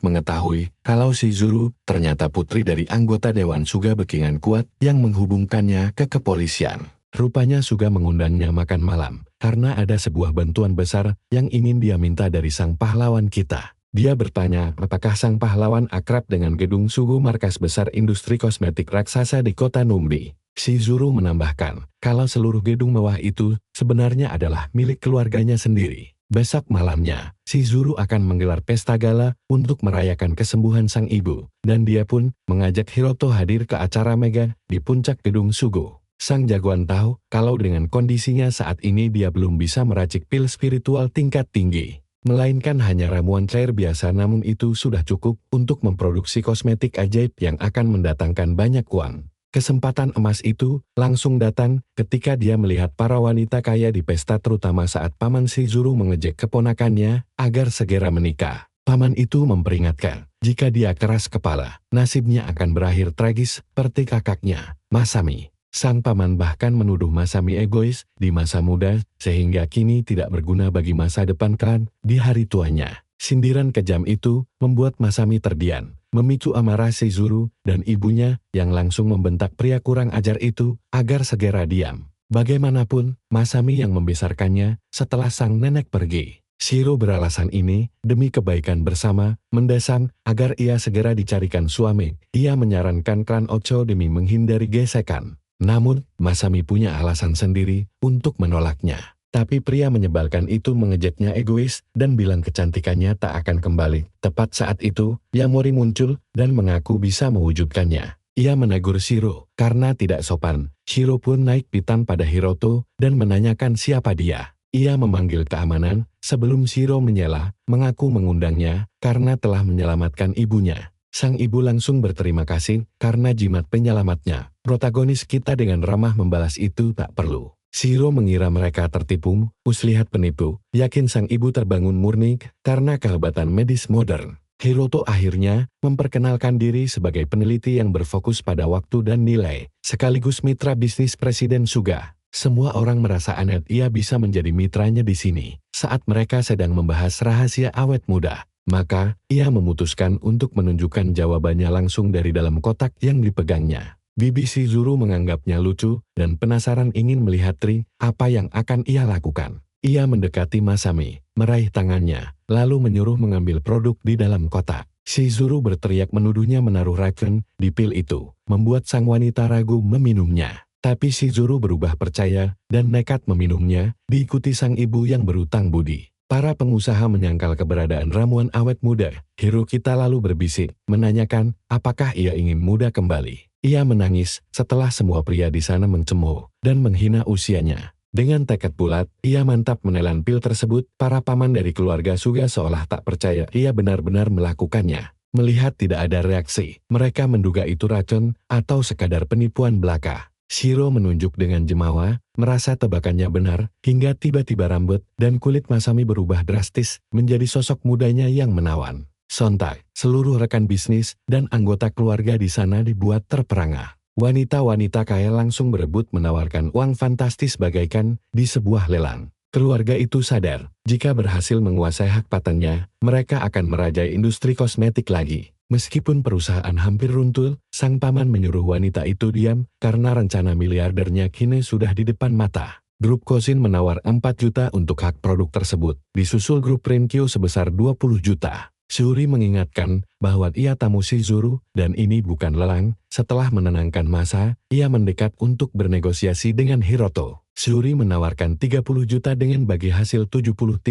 Speaker 1: mengetahui kalau Shizuru ternyata putri dari anggota Dewan Suga Bekingan kuat yang menghubungkannya ke kepolisian. Rupanya Suga mengundangnya makan malam, karena ada sebuah bantuan besar yang ingin dia minta dari sang pahlawan kita. Dia bertanya apakah sang pahlawan akrab dengan gedung Sugu markas besar industri kosmetik raksasa di kota Numbi. Shizuru menambahkan, kalau seluruh gedung mewah itu sebenarnya adalah milik keluarganya sendiri. Besok malamnya, Shizuru akan menggelar pesta gala untuk merayakan kesembuhan sang ibu, dan dia pun mengajak Hiroto hadir ke acara mega di puncak gedung Sugu. Sang jagoan tahu kalau dengan kondisinya saat ini dia belum bisa meracik pil spiritual tingkat tinggi, melainkan hanya ramuan cair biasa, namun itu sudah cukup untuk memproduksi kosmetik ajaib yang akan mendatangkan banyak uang. Kesempatan emas itu langsung datang ketika dia melihat para wanita kaya di pesta, terutama saat Paman Shizuru mengejek keponakannya agar segera menikah. Paman itu memperingatkan, jika dia keras kepala, nasibnya akan berakhir tragis seperti kakaknya, Masami. Sang paman bahkan menuduh Masami egois di masa muda sehingga kini tidak berguna bagi masa depan klan di hari tuanya. Sindiran kejam itu membuat Masami terdiam, memicu amarah Shizuru dan ibunya yang langsung membentak pria kurang ajar itu agar segera diam. Bagaimanapun, Masami yang membesarkannya setelah sang nenek pergi. Shiro beralasan ini demi kebaikan bersama, mendesak agar ia segera dicarikan suami. Ia menyarankan klan Ocho demi menghindari gesekan. Namun, Masami punya alasan sendiri untuk menolaknya. Tapi pria menyebalkan itu mengejeknya egois dan bilang kecantikannya tak akan kembali. Tepat saat itu, Yamori muncul dan mengaku bisa mewujudkannya. Ia menegur Shiro karena tidak sopan. Shiro pun naik pitam pada Hiroto dan menanyakan siapa dia. Ia memanggil keamanan sebelum Shiro menyela, mengaku mengundangnya karena telah menyelamatkan ibunya. Sang ibu langsung berterima kasih karena jimat penyelamatnya. Protagonis kita dengan ramah membalas itu tak perlu. Shiro mengira mereka tertipu, muslihat penipu, yakin sang ibu terbangun murni karena kehebatan medis modern. Hiroto akhirnya memperkenalkan diri sebagai peneliti yang berfokus pada waktu dan nilai, sekaligus mitra bisnis Presiden Suga. Semua orang merasa aneh ia bisa menjadi mitranya di sini, saat mereka sedang membahas rahasia awet muda. Maka, ia memutuskan untuk menunjukkan jawabannya langsung dari dalam kotak yang dipegangnya. Bibi Shizuru menganggapnya lucu dan penasaran ingin melihat apa yang akan ia lakukan. Ia mendekati Masami, meraih tangannya, lalu menyuruh mengambil produk di dalam kotak. Shizuru berteriak menuduhnya menaruh racun di pil itu, membuat sang wanita ragu meminumnya. Tapi Shizuru berubah percaya dan nekat meminumnya, diikuti sang ibu yang berutang budi. Para pengusaha menyangkal keberadaan ramuan awet muda. Hirokita lalu berbisik, menanyakan apakah ia ingin muda kembali. Ia menangis setelah semua pria di sana mencemooh dan menghina usianya. Dengan tekad bulat, ia mantap menelan pil tersebut. Para paman dari keluarga Suga seolah tak percaya ia benar-benar melakukannya. Melihat tidak ada reaksi, mereka menduga itu racun atau sekadar penipuan belaka. Shiro menunjuk dengan jemawa, merasa tebakannya benar, hingga tiba-tiba rambut dan kulit Masami berubah drastis menjadi sosok mudanya yang menawan. Sontak, seluruh rekan bisnis dan anggota keluarga di sana dibuat terperangah. Wanita-wanita kaya langsung berebut menawarkan uang fantastis bagaikan di sebuah lelang. Keluarga itu sadar, jika berhasil menguasai hak patennya, mereka akan merajai industri kosmetik lagi. Meskipun perusahaan hampir runtuh, sang paman menyuruh wanita itu diam karena rencana miliardernya kini sudah di depan mata. Grup Kosin menawar 4 juta untuk hak produk tersebut, disusul grup Rinkyo sebesar 20 juta. Shuri mengingatkan bahwa ia tamu Shizuru dan ini bukan lelang. Setelah menenangkan masa, ia mendekat untuk bernegosiasi dengan Hiroto. Shuri menawarkan 30 juta dengan bagi hasil 70-30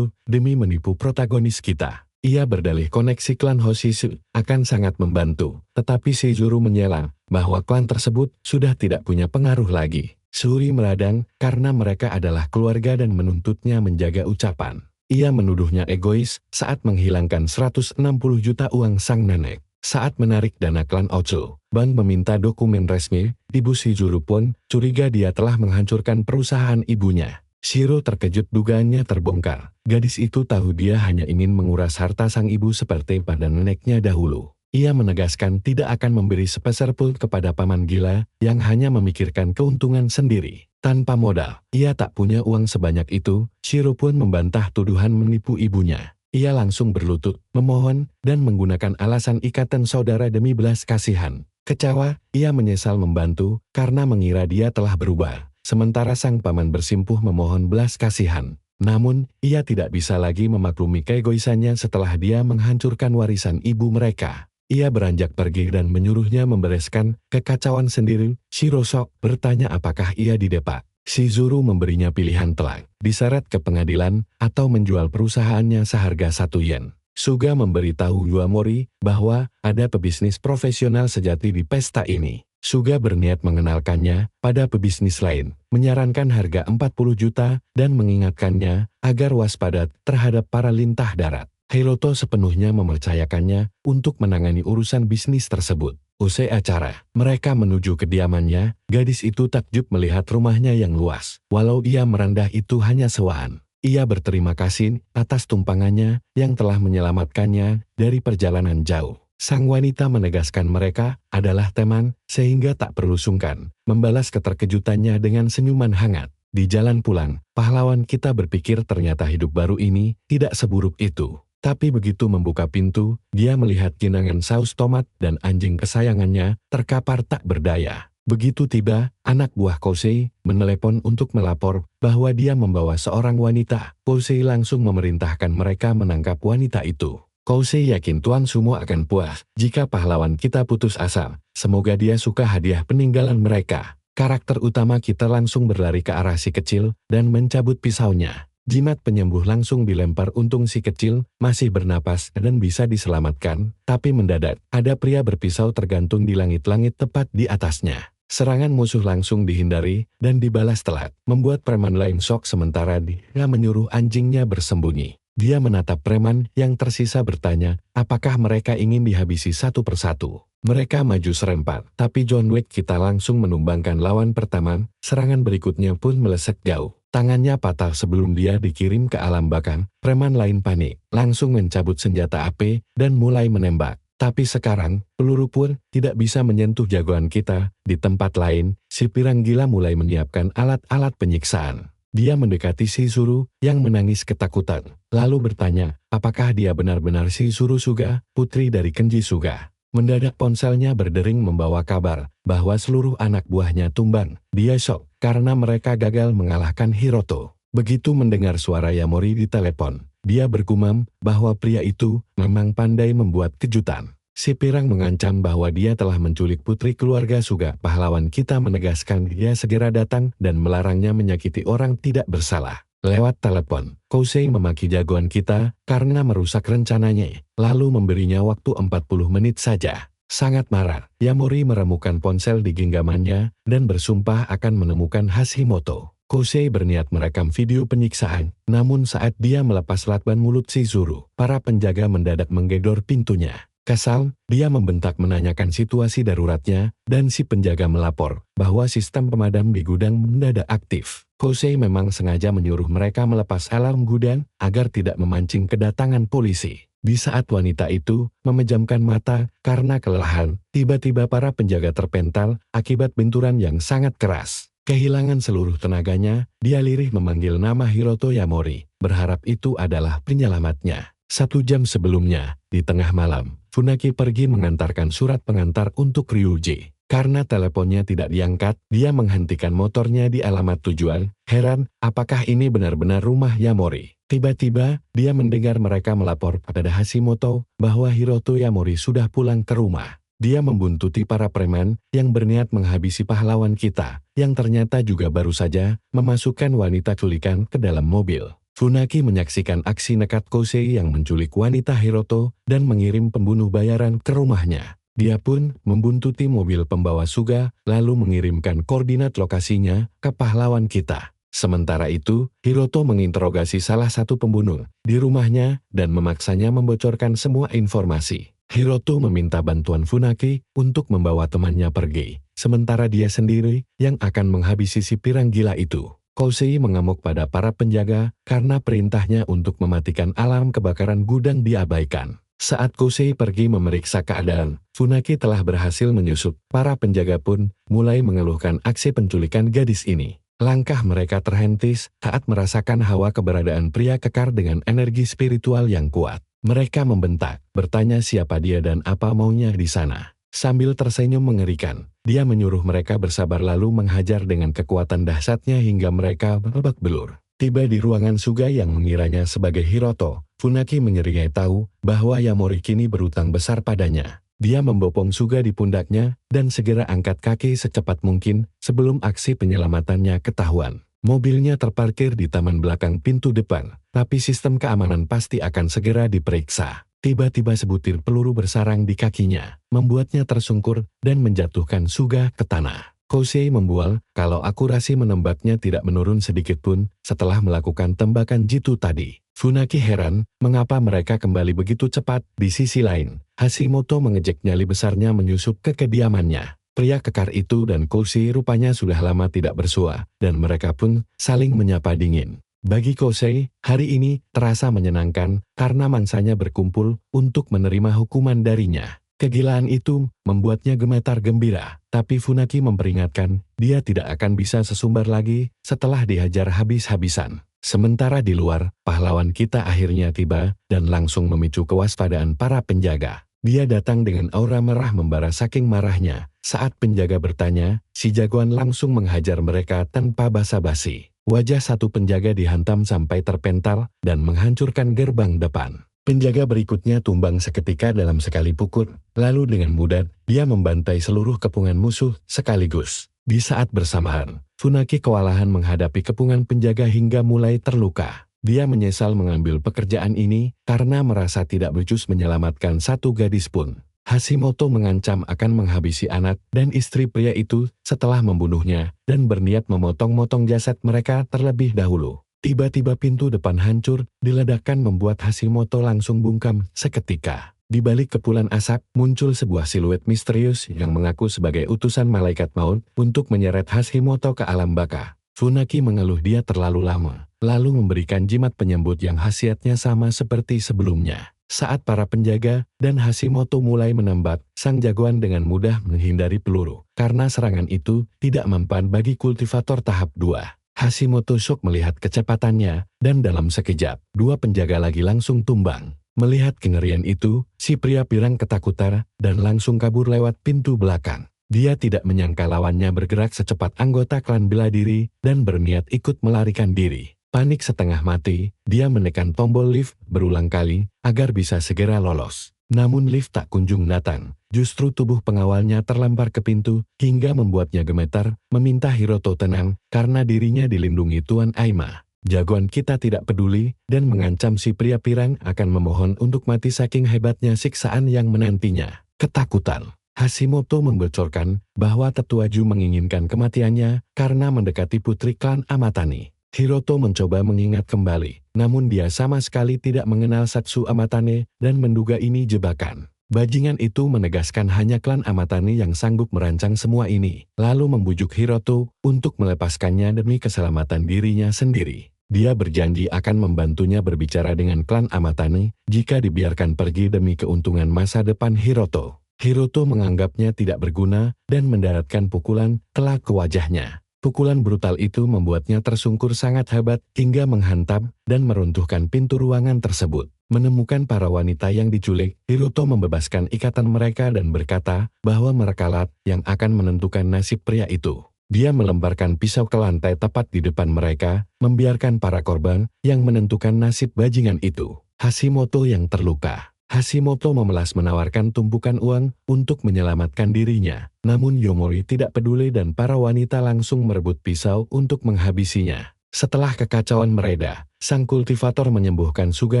Speaker 1: demi menipu protagonis kita. Ia berdalih koneksi klan Hoshisu akan sangat membantu, tetapi Shizuru menyela bahwa klan tersebut sudah tidak punya pengaruh lagi. Shuri meradang karena mereka adalah keluarga dan menuntutnya menjaga ucapan. Ia menuduhnya egois saat menghilangkan 160 juta uang sang nenek. Saat menarik dana klan Ocho, bank meminta dokumen resmi, ibu Shizuru pun curiga dia telah menghancurkan perusahaan ibunya. Shiro terkejut dugaannya terbongkar. Gadis itu tahu dia hanya ingin menguras harta sang ibu seperti pada neneknya dahulu. Ia menegaskan tidak akan memberi sepeser pun kepada paman gila yang hanya memikirkan keuntungan sendiri. Tanpa modal, ia tak punya uang sebanyak itu. Shiro pun membantah tuduhan menipu ibunya. Ia langsung berlutut, memohon, dan menggunakan alasan ikatan saudara demi belas kasihan. Kecewa, ia menyesal membantu karena mengira dia telah berubah. Sementara sang paman bersimpuh memohon belas kasihan. Namun, ia tidak bisa lagi memaklumi keegoisannya setelah dia menghancurkan warisan ibu mereka. Ia beranjak pergi dan menyuruhnya membereskan kekacauan sendiri. Shiro shock, bertanya apakah ia didepak. Shizuru memberinya pilihan telak, diseret ke pengadilan, atau menjual perusahaannya seharga 1 yen. Suga memberitahu Yuamori bahwa ada pebisnis profesional sejati di pesta ini. Suga berniat mengenalkannya pada pebisnis lain, menyarankan harga 40 juta, dan mengingatkannya agar waspada terhadap para lintah darat. Hiroto sepenuhnya mempercayakannya untuk menangani urusan bisnis tersebut. Usai acara, mereka menuju kediamannya. Gadis itu takjub melihat rumahnya yang luas. Walau ia merendah itu hanya sewaan. Ia berterima kasih atas tumpangannya yang telah menyelamatkannya dari perjalanan jauh. Sang wanita menegaskan mereka adalah teman, sehingga tak perlu sungkan membalas keterkejutannya dengan senyuman hangat. Di jalan pulang, pahlawan kita berpikir ternyata hidup baru ini tidak seburuk itu. Tapi begitu membuka pintu, dia melihat ginangan saus tomat dan anjing kesayangannya terkapar tak berdaya. Begitu tiba, anak buah Kosei menelepon untuk melapor bahwa dia membawa seorang wanita. Kosei langsung memerintahkan mereka menangkap wanita itu. Kosei yakin Tuan Sumo akan puas jika pahlawan kita putus asa. Semoga dia suka hadiah peninggalan mereka. Karakter utama kita langsung berlari ke arah si kecil dan mencabut pisaunya. Jimat penyembuh langsung dilempar, untung si kecil masih bernapas dan bisa diselamatkan, tapi mendadak ada pria berpisau tergantung di langit-langit tepat di atasnya. Serangan musuh langsung dihindari dan dibalas telat, membuat preman lain shock sementara dia menyuruh anjingnya bersembunyi. Dia menatap preman yang tersisa bertanya, apakah mereka ingin dihabisi satu persatu. Mereka maju serempak, tapi John Wick kita langsung menumbangkan lawan pertama. Serangan berikutnya pun melesat jauh. Tangannya patah sebelum dia dikirim ke alam baka. Preman lain panik, langsung mencabut senjata api dan mulai menembak. Tapi sekarang, peluru pun tidak bisa menyentuh jagoan kita. Di tempat lain, si pirang gila mulai menyiapkan alat-alat penyiksaan. Dia mendekati Shizuru yang menangis ketakutan, lalu bertanya, apakah dia benar-benar Shizuru Suga, putri dari Kenji Suga. Mendadak ponselnya berdering membawa kabar bahwa seluruh anak buahnya tumbang. Dia shock karena mereka gagal mengalahkan Hiroto. Begitu mendengar suara Yamori di telepon, dia bergumam bahwa pria itu memang pandai membuat kejutan. Si pirang mengancam bahwa dia telah menculik putri keluarga Suga. Pahlawan kita menegaskan dia segera datang dan melarangnya menyakiti orang tidak bersalah. Lewat telepon, Kosei memaki jagoan kita karena merusak rencananya, lalu memberinya waktu 40 menit saja. Sangat marah, Yamori meremukan ponsel di genggamannya dan bersumpah akan menemukan Hashimoto. Kosei berniat merekam video penyiksaan, namun saat dia melepas lakban mulut Shizuru, para penjaga mendadak menggedor pintunya. Kesal, dia membentak menanyakan situasi daruratnya, dan si penjaga melapor bahwa sistem pemadam di gudang mendadak aktif. Kosei memang sengaja menyuruh mereka melepas alarm gudang agar tidak memancing kedatangan polisi. Di saat wanita itu memejamkan mata karena kelelahan, tiba-tiba para penjaga terpental akibat benturan yang sangat keras. Kehilangan seluruh tenaganya, dia lirih memanggil nama Hiroto Yamori, berharap itu adalah penyelamatnya. 1 jam sebelumnya, di tengah malam, Funaki pergi mengantarkan surat pengantar untuk Ryuji. Karena teleponnya tidak diangkat, dia menghentikan motornya di alamat tujuan. Heran, apakah ini benar-benar rumah Yamori? Tiba-tiba, dia mendengar mereka melapor pada Hashimoto bahwa Hiroto Yamori sudah pulang ke rumah. Dia membuntuti para preman yang berniat menghabisi pahlawan kita, yang ternyata juga baru saja memasukkan wanita culikan ke dalam mobil. Funaki menyaksikan aksi nekat Kosei yang menculik wanita Hiroto dan mengirim pembunuh bayaran ke rumahnya. Dia pun membuntuti mobil pembawa Suga, lalu mengirimkan koordinat lokasinya ke pahlawan kita. Sementara itu, Hiroto menginterogasi salah satu pembunuh di rumahnya dan memaksanya membocorkan semua informasi. Hiroto meminta bantuan Funaki untuk membawa temannya pergi, sementara dia sendiri yang akan menghabisi si pirang gila itu. Kosei mengamuk pada para penjaga karena perintahnya untuk mematikan alarm kebakaran gudang diabaikan. Saat Kosei pergi memeriksa keadaan, Funaki telah berhasil menyusup. Para penjaga pun mulai mengeluhkan aksi penculikan gadis ini. Langkah mereka terhentis saat merasakan hawa keberadaan pria kekar dengan energi spiritual yang kuat. Mereka membentak, bertanya siapa dia dan apa maunya di sana. Sambil tersenyum mengerikan, dia menyuruh mereka bersabar lalu menghajar dengan kekuatan dahsyatnya hingga mereka babak belur. Tiba di ruangan Suga yang mengiranya sebagai Hiroto, Funaki menyeringai tahu bahwa Yamori kini berutang besar padanya. Dia membopong Suga di pundaknya dan segera angkat kaki secepat mungkin sebelum aksi penyelamatannya ketahuan. Mobilnya terparkir di taman belakang pintu depan, tapi sistem keamanan pasti akan segera diperiksa. Tiba-tiba sebutir peluru bersarang di kakinya, membuatnya tersungkur dan menjatuhkan Suga ke tanah. Kosei membual kalau akurasi menembaknya tidak menurun sedikit pun setelah melakukan tembakan jitu tadi. Funaki heran mengapa mereka kembali begitu cepat. Di sisi lain, Hashimoto mengejek nyali besarnya menyusup ke kediamannya. Pria kekar itu dan Kosei rupanya sudah lama tidak bersua, dan mereka pun saling menyapa dingin. Bagi Kosei, hari ini terasa menyenangkan karena mangsanya berkumpul untuk menerima hukuman darinya. Kegilaan itu membuatnya gemetar gembira, tapi Funaki memperingatkan dia tidak akan bisa sesumbar lagi setelah dihajar habis-habisan. Sementara di luar, pahlawan kita akhirnya tiba dan langsung memicu kewaspadaan para penjaga. Dia datang dengan aura merah membara saking marahnya. Saat penjaga bertanya, si jagoan langsung menghajar mereka tanpa basa-basi. Wajah satu penjaga dihantam sampai terpental dan menghancurkan gerbang depan. Penjaga berikutnya tumbang seketika dalam sekali pukul, lalu dengan mudah dia membantai seluruh kepungan musuh sekaligus. Di saat bersamaan, Funaki kewalahan menghadapi kepungan penjaga hingga mulai terluka. Dia menyesal mengambil pekerjaan ini karena merasa tidak becus menyelamatkan satu gadis pun. Hashimoto mengancam akan menghabisi anak dan istri pria itu setelah membunuhnya dan berniat memotong-motong jasad mereka terlebih dahulu. Tiba-tiba pintu depan hancur, diledakkan membuat Hashimoto langsung bungkam seketika. Di balik kepulan asap, muncul sebuah siluet misterius yang mengaku sebagai utusan malaikat maut untuk menyeret Hashimoto ke alam baka. Funaki mengeluh dia terlalu lama, lalu memberikan jimat penyambut yang khasiatnya sama seperti sebelumnya. Saat para penjaga dan Hashimoto mulai menembak, sang jagoan dengan mudah menghindari peluru, karena serangan itu tidak mempan bagi kultivator tahap 2. Hashimoto shock melihat kecepatannya, dan dalam sekejap, dua penjaga lagi langsung tumbang. Melihat kengerian itu, si pria pirang ketakutan dan langsung kabur lewat pintu belakang. Dia tidak menyangka lawannya bergerak secepat anggota klan bela diri dan berniat ikut melarikan diri. Panik setengah mati, dia menekan tombol lift berulang kali agar bisa segera lolos. Namun lift tak kunjung datang. Justru tubuh pengawalnya terlempar ke pintu hingga membuatnya gemetar, meminta Hiroto tenang karena dirinya dilindungi Tuan Aima. Jagoan kita tidak peduli dan mengancam si pria pirang akan memohon untuk mati saking hebatnya siksaan yang menantinya. Ketakutan. Hashimoto membocorkan bahwa Tetua Ju menginginkan kematiannya karena mendekati putri klan Amatani. Hiroto mencoba mengingat kembali, namun dia sama sekali tidak mengenal Satsu Amatane dan menduga ini jebakan. Bajingan itu menegaskan hanya klan Amatani yang sanggup merancang semua ini, lalu membujuk Hiroto untuk melepaskannya demi keselamatan dirinya sendiri. Dia berjanji akan membantunya berbicara dengan klan Amatani jika dibiarkan pergi demi keuntungan masa depan Hiroto. Hiroto menganggapnya tidak berguna dan mendaratkan pukulan telak ke wajahnya. Pukulan brutal itu membuatnya tersungkur sangat hebat hingga menghantam dan meruntuhkan pintu ruangan tersebut. Menemukan para wanita yang diculik, Hiroto membebaskan ikatan mereka dan berkata bahwa merekalah yang akan menentukan nasib pria itu. Dia melemparkan pisau ke lantai tepat di depan mereka, membiarkan para korban yang menentukan nasib bajingan itu. Hashimoto yang terluka. Hashimoto memelas menawarkan tumpukan uang untuk menyelamatkan dirinya. Namun Yomori tidak peduli dan para wanita langsung merebut pisau untuk menghabisinya. Setelah kekacauan mereda, sang kultivator menyembuhkan Suga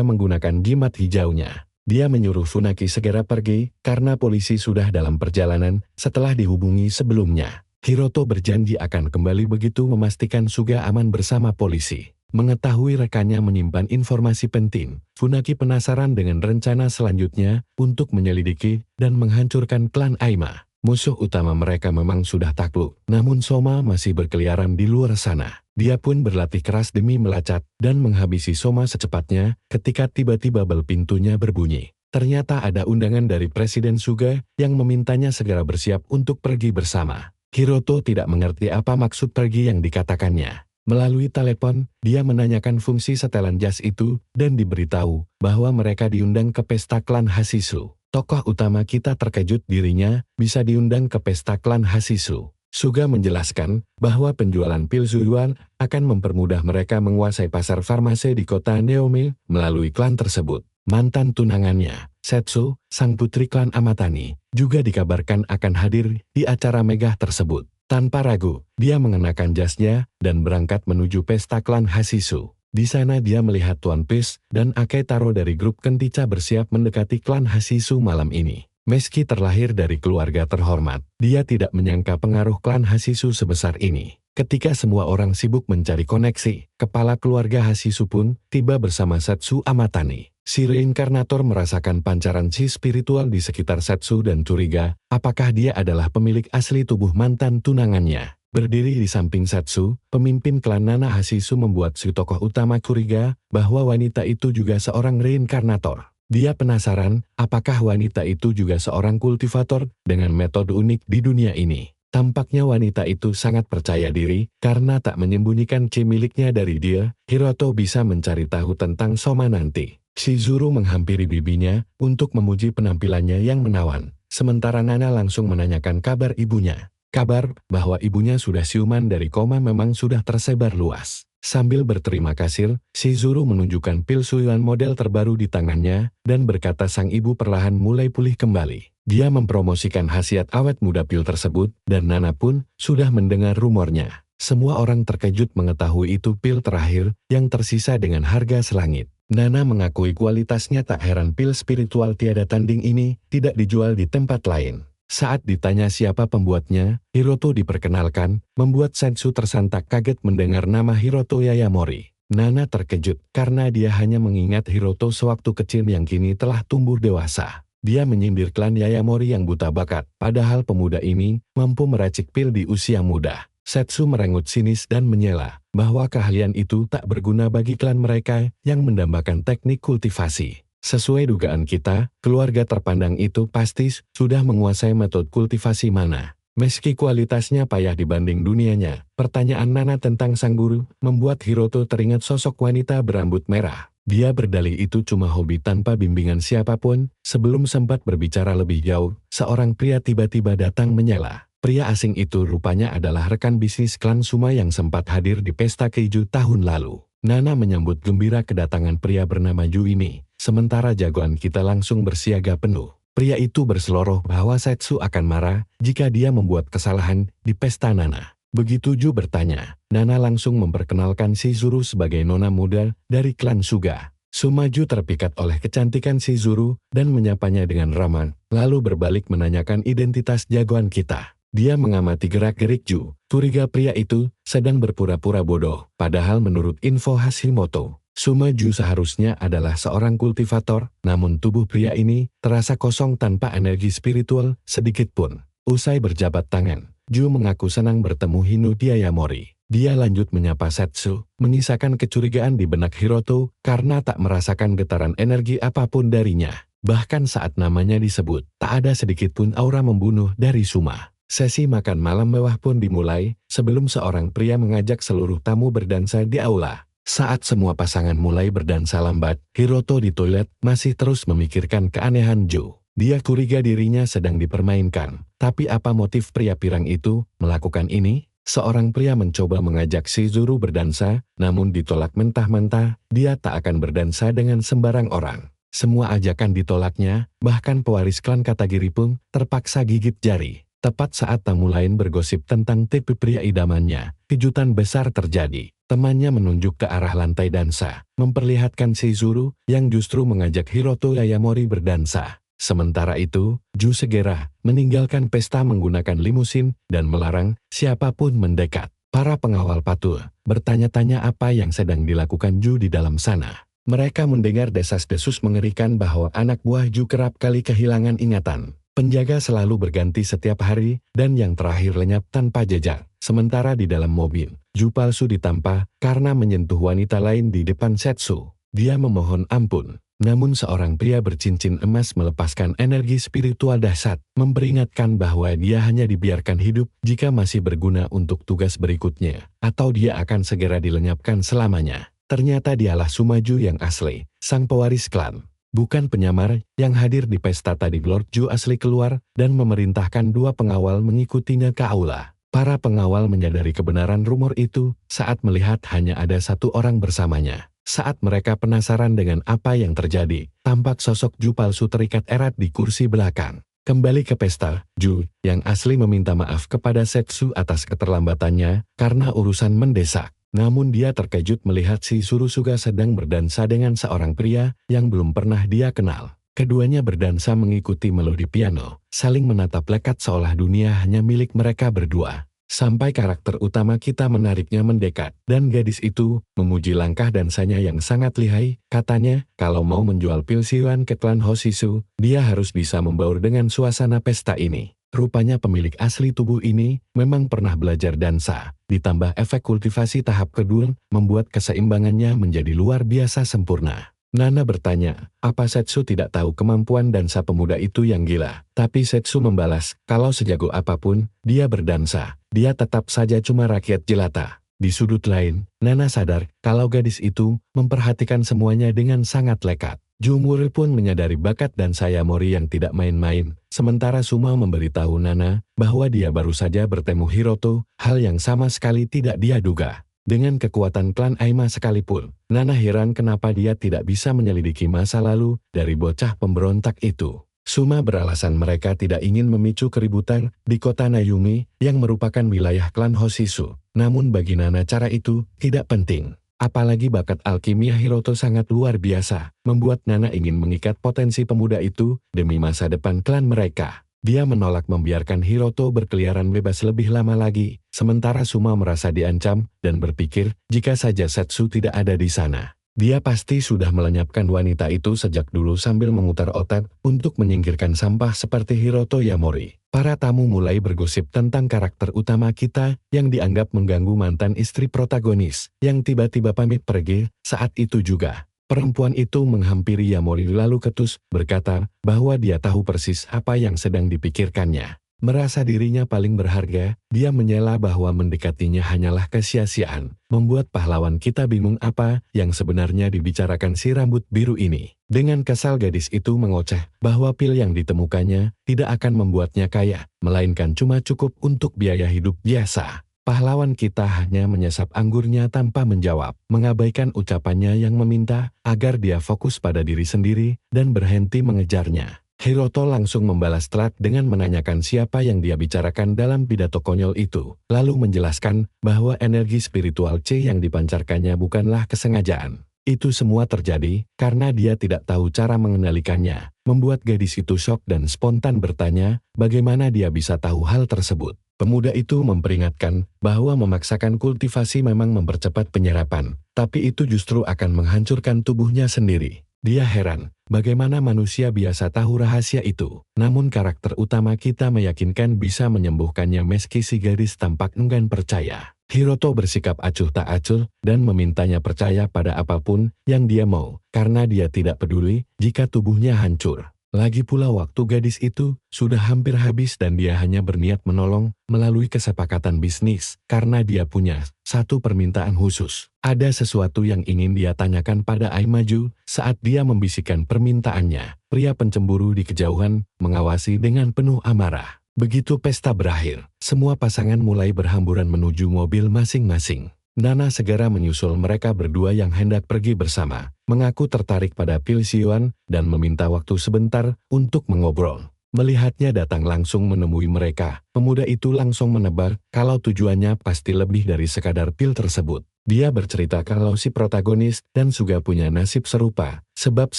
Speaker 1: menggunakan jimat hijaunya. Dia menyuruh Funaki segera pergi karena polisi sudah dalam perjalanan setelah dihubungi sebelumnya. Hiroto berjanji akan kembali begitu memastikan Suga aman bersama polisi. Mengetahui rekannya menyimpan informasi penting, Funaki penasaran dengan rencana selanjutnya untuk menyelidiki dan menghancurkan klan Aima. Musuh utama mereka memang sudah takluk, namun Soma masih berkeliaran di luar sana. Dia pun berlatih keras demi melacak dan menghabisi Soma secepatnya ketika tiba-tiba bel pintunya berbunyi. ternyata ada undangan dari Presiden Suga yang memintanya segera bersiap untuk pergi bersama. Hiroto tidak mengerti apa maksud pergi yang dikatakannya. Melalui telepon, dia menanyakan fungsi setelan jas itu dan diberitahu bahwa mereka diundang ke pesta klan Hashisu. Tokoh utama kita terkejut dirinya bisa diundang ke pesta klan Hashisu. Suga menjelaskan bahwa penjualan pil Zuyuan akan mempermudah mereka menguasai pasar farmasi di kota Neome melalui klan tersebut. Mantan tunangannya, Setsu, sang putri klan Amatani, juga dikabarkan akan hadir di acara megah tersebut. Tanpa ragu, dia mengenakan jasnya dan berangkat menuju pesta klan Hashisu. Di sana dia melihat Tuan Peace dan Aketaro dari grup Kenticha bersiap mendekati klan Hashisu malam ini. Meski terlahir dari keluarga terhormat, dia tidak menyangka pengaruh klan Hashisu sebesar ini. Ketika semua orang sibuk mencari koneksi, kepala keluarga Hashisu pun tiba bersama Setsu Amatani. Si reinkarnator merasakan pancaran chi spiritual di sekitar Setsu dan curiga, apakah dia adalah pemilik asli tubuh mantan tunangannya. Berdiri di samping Setsu, pemimpin klan Nana Hashisu membuat si tokoh utama curiga bahwa wanita itu juga seorang reinkarnator. Dia penasaran, apakah wanita itu juga seorang kultivator dengan metode unik di dunia ini. Tampaknya wanita itu sangat percaya diri, karena tak menyembunyikan chi miliknya dari dia. Hiroto bisa mencari tahu tentang Soma nanti. Shizuru menghampiri bibinya untuk memuji penampilannya yang menawan. Sementara Nana langsung menanyakan kabar ibunya. Kabar bahwa ibunya sudah siuman dari koma memang sudah tersebar luas. Sambil berterima kasih, Shizuru menunjukkan pil Zuyuan model terbaru di tangannya, dan berkata sang ibu perlahan mulai pulih kembali. Dia mempromosikan khasiat awet muda pil tersebut, dan Nana pun sudah mendengar rumornya. Semua orang terkejut mengetahui itu pil terakhir, yang tersisa dengan harga selangit. Nana mengakui kualitasnya, tak heran pil spiritual tiada tanding ini tidak dijual di tempat lain. Saat ditanya siapa pembuatnya, Hiroto diperkenalkan, membuat Setsu tersantak kaget mendengar nama Hiroto Yayamori. Nana terkejut karena dia hanya mengingat Hiroto sewaktu kecil yang kini telah tumbuh dewasa. Dia menyindir klan Yayamori yang buta bakat, padahal pemuda ini mampu meracik pil di usia muda. Setsu merengut sinis dan menyela bahwa keahlian itu tak berguna bagi klan mereka yang mendambakan teknik kultivasi. Sesuai dugaan kita, keluarga terpandang itu pasti sudah menguasai metode kultivasi mana. Meski kualitasnya payah dibanding dunianya, pertanyaan Nana tentang sang guru membuat Hiroto teringat sosok wanita berambut merah. Dia berdalih itu cuma hobi tanpa bimbingan siapapun. Sebelum sempat berbicara lebih jauh, seorang pria tiba-tiba datang menyela. Pria asing itu rupanya adalah rekan bisnis klan Suma yang sempat hadir di pesta keju tahun lalu. Nana menyambut gembira kedatangan pria bernama Yu ini. Sementara jagoan kita langsung bersiaga penuh. Pria itu berseloroh bahwa Setsu akan marah jika dia membuat kesalahan di pesta Nana. Begitu Ju bertanya, Nana langsung memperkenalkan Shizuru sebagai nona muda dari klan Suga. Sumaju terpikat oleh kecantikan Shizuru dan menyapanya dengan ramah, lalu berbalik menanyakan identitas jagoan kita. Dia mengamati gerak-gerik Ju, curiga pria itu sedang berpura-pura bodoh, padahal menurut info Hashimoto, Sumaju seharusnya adalah seorang kultivator, namun tubuh pria ini terasa kosong tanpa energi spiritual sedikit pun. Usai berjabat tangan, Ju mengaku senang bertemu Hinu Yayamori. Dia lanjut menyapa Setsu, menyisakan kecurigaan di benak Hiroto karena tak merasakan getaran energi apapun darinya. Bahkan saat namanya disebut, tak ada sedikit pun aura membunuh dari Suma. Sesi makan malam mewah pun dimulai, sebelum seorang pria mengajak seluruh tamu berdansa di aula. Saat semua pasangan mulai berdansa lambat, Hiroto di toilet masih terus memikirkan keanehan Ju. Dia curiga dirinya sedang dipermainkan. Tapi apa motif pria pirang itu melakukan ini? Seorang pria mencoba mengajak Shizuru berdansa, namun ditolak mentah-mentah. Dia tak akan berdansa dengan sembarang orang. Semua ajakan ditolaknya, bahkan pewaris klan Katagiri pun terpaksa gigit jari. Tepat saat tamu lain bergosip tentang tipe pria idamannya, kejutan besar terjadi. Temannya menunjuk ke arah lantai dansa, memperlihatkan Shizuru yang justru mengajak Hiroto Yayamori berdansa. Sementara itu, Ju segera meninggalkan pesta menggunakan limusin dan melarang siapapun mendekat. Para pengawal patuh bertanya-tanya apa yang sedang dilakukan Ju di dalam sana. Mereka mendengar desas-desus mengerikan bahwa anak buah Ju kerap kali kehilangan ingatan. Penjaga selalu berganti setiap hari, dan yang terakhir lenyap tanpa jejak. Sementara di dalam mobil, Ju palsu ditampa karena menyentuh wanita lain di depan Setsu. Dia memohon ampun. Namun seorang pria bercincin emas melepaskan energi spiritual dahsyat, memperingatkan bahwa dia hanya dibiarkan hidup jika masih berguna untuk tugas berikutnya, atau dia akan segera dilenyapkan selamanya. Ternyata dialah Sumaju yang asli, sang pewaris klan. Bukan penyamar yang hadir di pesta tadi. Lord Zhu asli keluar dan memerintahkan 2 pengawal mengikutinya ke aula. Para pengawal menyadari kebenaran rumor itu saat melihat hanya ada 1 orang bersamanya. Saat mereka penasaran dengan apa yang terjadi, tampak sosok Zhu palsu terikat erat di kursi belakang. Kembali ke pesta, Zhu yang asli meminta maaf kepada Setsu atas keterlambatannya karena urusan mendesak. Namun dia terkejut melihat si Surusuga sedang berdansa dengan seorang pria yang belum pernah dia kenal. Keduanya berdansa mengikuti melodi piano, saling menatap lekat seolah dunia hanya milik mereka berdua. Sampai karakter utama kita menariknya mendekat, dan gadis itu memuji langkah dansanya yang sangat lihai. Katanya, kalau mau menjual pil siuan ke klan Hoshisu, dia harus bisa membaur dengan suasana pesta ini. Rupanya pemilik asli tubuh ini memang pernah belajar dansa, ditambah efek kultivasi tahap kedua membuat keseimbangannya menjadi luar biasa sempurna. Nana bertanya, apa Setsu tidak tahu kemampuan dansa pemuda itu yang gila? Tapi Setsu membalas, kalau sejago apapun dia berdansa, dia tetap saja cuma rakyat jelata. Di sudut lain, Nana sadar kalau gadis itu memperhatikan semuanya dengan sangat lekat. Jumuri pun menyadari bakat dansa Yamori yang tidak main-main, sementara Suma memberitahu Nana bahwa dia baru saja bertemu Hiroto, hal yang sama sekali tidak dia duga. Dengan kekuatan klan Aima sekalipun, Nana heran kenapa dia tidak bisa menyelidiki masa lalu dari bocah pemberontak itu. Suma beralasan mereka tidak ingin memicu keributan di kota Nayumi yang merupakan wilayah klan Hoshisu. Namun bagi Nana cara itu tidak penting. Apalagi bakat alkimia Hiroto sangat luar biasa, membuat Nana ingin mengikat potensi pemuda itu demi masa depan klan mereka. Dia menolak membiarkan Hiroto berkeliaran bebas lebih lama lagi, sementara Suma merasa diancam dan berpikir jika saja Setsu tidak ada di sana. Dia pasti sudah melenyapkan wanita itu sejak dulu sambil memutar otak untuk menyingkirkan sampah seperti Hiroto Yamori. Para tamu mulai bergosip tentang karakter utama kita yang dianggap mengganggu mantan istri protagonis, yang tiba-tiba pamit pergi. Saat itu juga, perempuan itu menghampiri Yamori lalu ketus, berkata bahwa dia tahu persis apa yang sedang dipikirkannya. Merasa dirinya paling berharga, dia menyela bahwa mendekatinya hanyalah kesia-siaan, membuat pahlawan kita bingung apa yang sebenarnya dibicarakan si rambut biru ini. Dengan kesal gadis itu mengoceh bahwa pil yang ditemukannya tidak akan membuatnya kaya, melainkan cuma cukup untuk biaya hidup biasa. Pahlawan kita hanya menyesap anggurnya tanpa menjawab, mengabaikan ucapannya yang meminta agar dia fokus pada diri sendiri dan berhenti mengejarnya. Hiroto langsung membalas telat dengan menanyakan siapa yang dia bicarakan dalam pidato konyol itu, lalu menjelaskan bahwa energi spiritual C yang dipancarkannya bukanlah kesengajaan. Itu semua terjadi karena dia tidak tahu cara mengendalikannya, membuat gadis itu syok dan spontan bertanya bagaimana dia bisa tahu hal tersebut. Pemuda itu memperingatkan bahwa memaksakan kultivasi memang mempercepat penyerapan, tapi itu justru akan menghancurkan tubuhnya sendiri. Dia heran, bagaimana manusia biasa tahu rahasia itu. Namun karakter utama kita meyakinkan bisa menyembuhkannya meski si gadis tampak enggan percaya. Hiroto bersikap acuh tak acuh dan memintanya percaya pada apapun yang dia mau, karena dia tidak peduli jika tubuhnya hancur. Lagi pula waktu gadis itu sudah hampir habis dan dia hanya berniat menolong melalui kesepakatan bisnis karena dia punya satu permintaan khusus. Ada sesuatu yang ingin dia tanyakan pada Aimaju saat dia membisikkan permintaannya. Pria pencemburu di kejauhan mengawasi dengan penuh amarah. Begitu pesta berakhir, semua pasangan mulai berhamburan menuju mobil masing-masing. Nana segera menyusul mereka berdua yang hendak pergi bersama, mengaku tertarik pada pil siuan dan meminta waktu sebentar untuk mengobrol. Melihatnya datang langsung menemui mereka, pemuda itu langsung menebar kalau tujuannya pasti lebih dari sekadar pil tersebut. Dia bercerita kalau si protagonis dan juga punya nasib serupa, sebab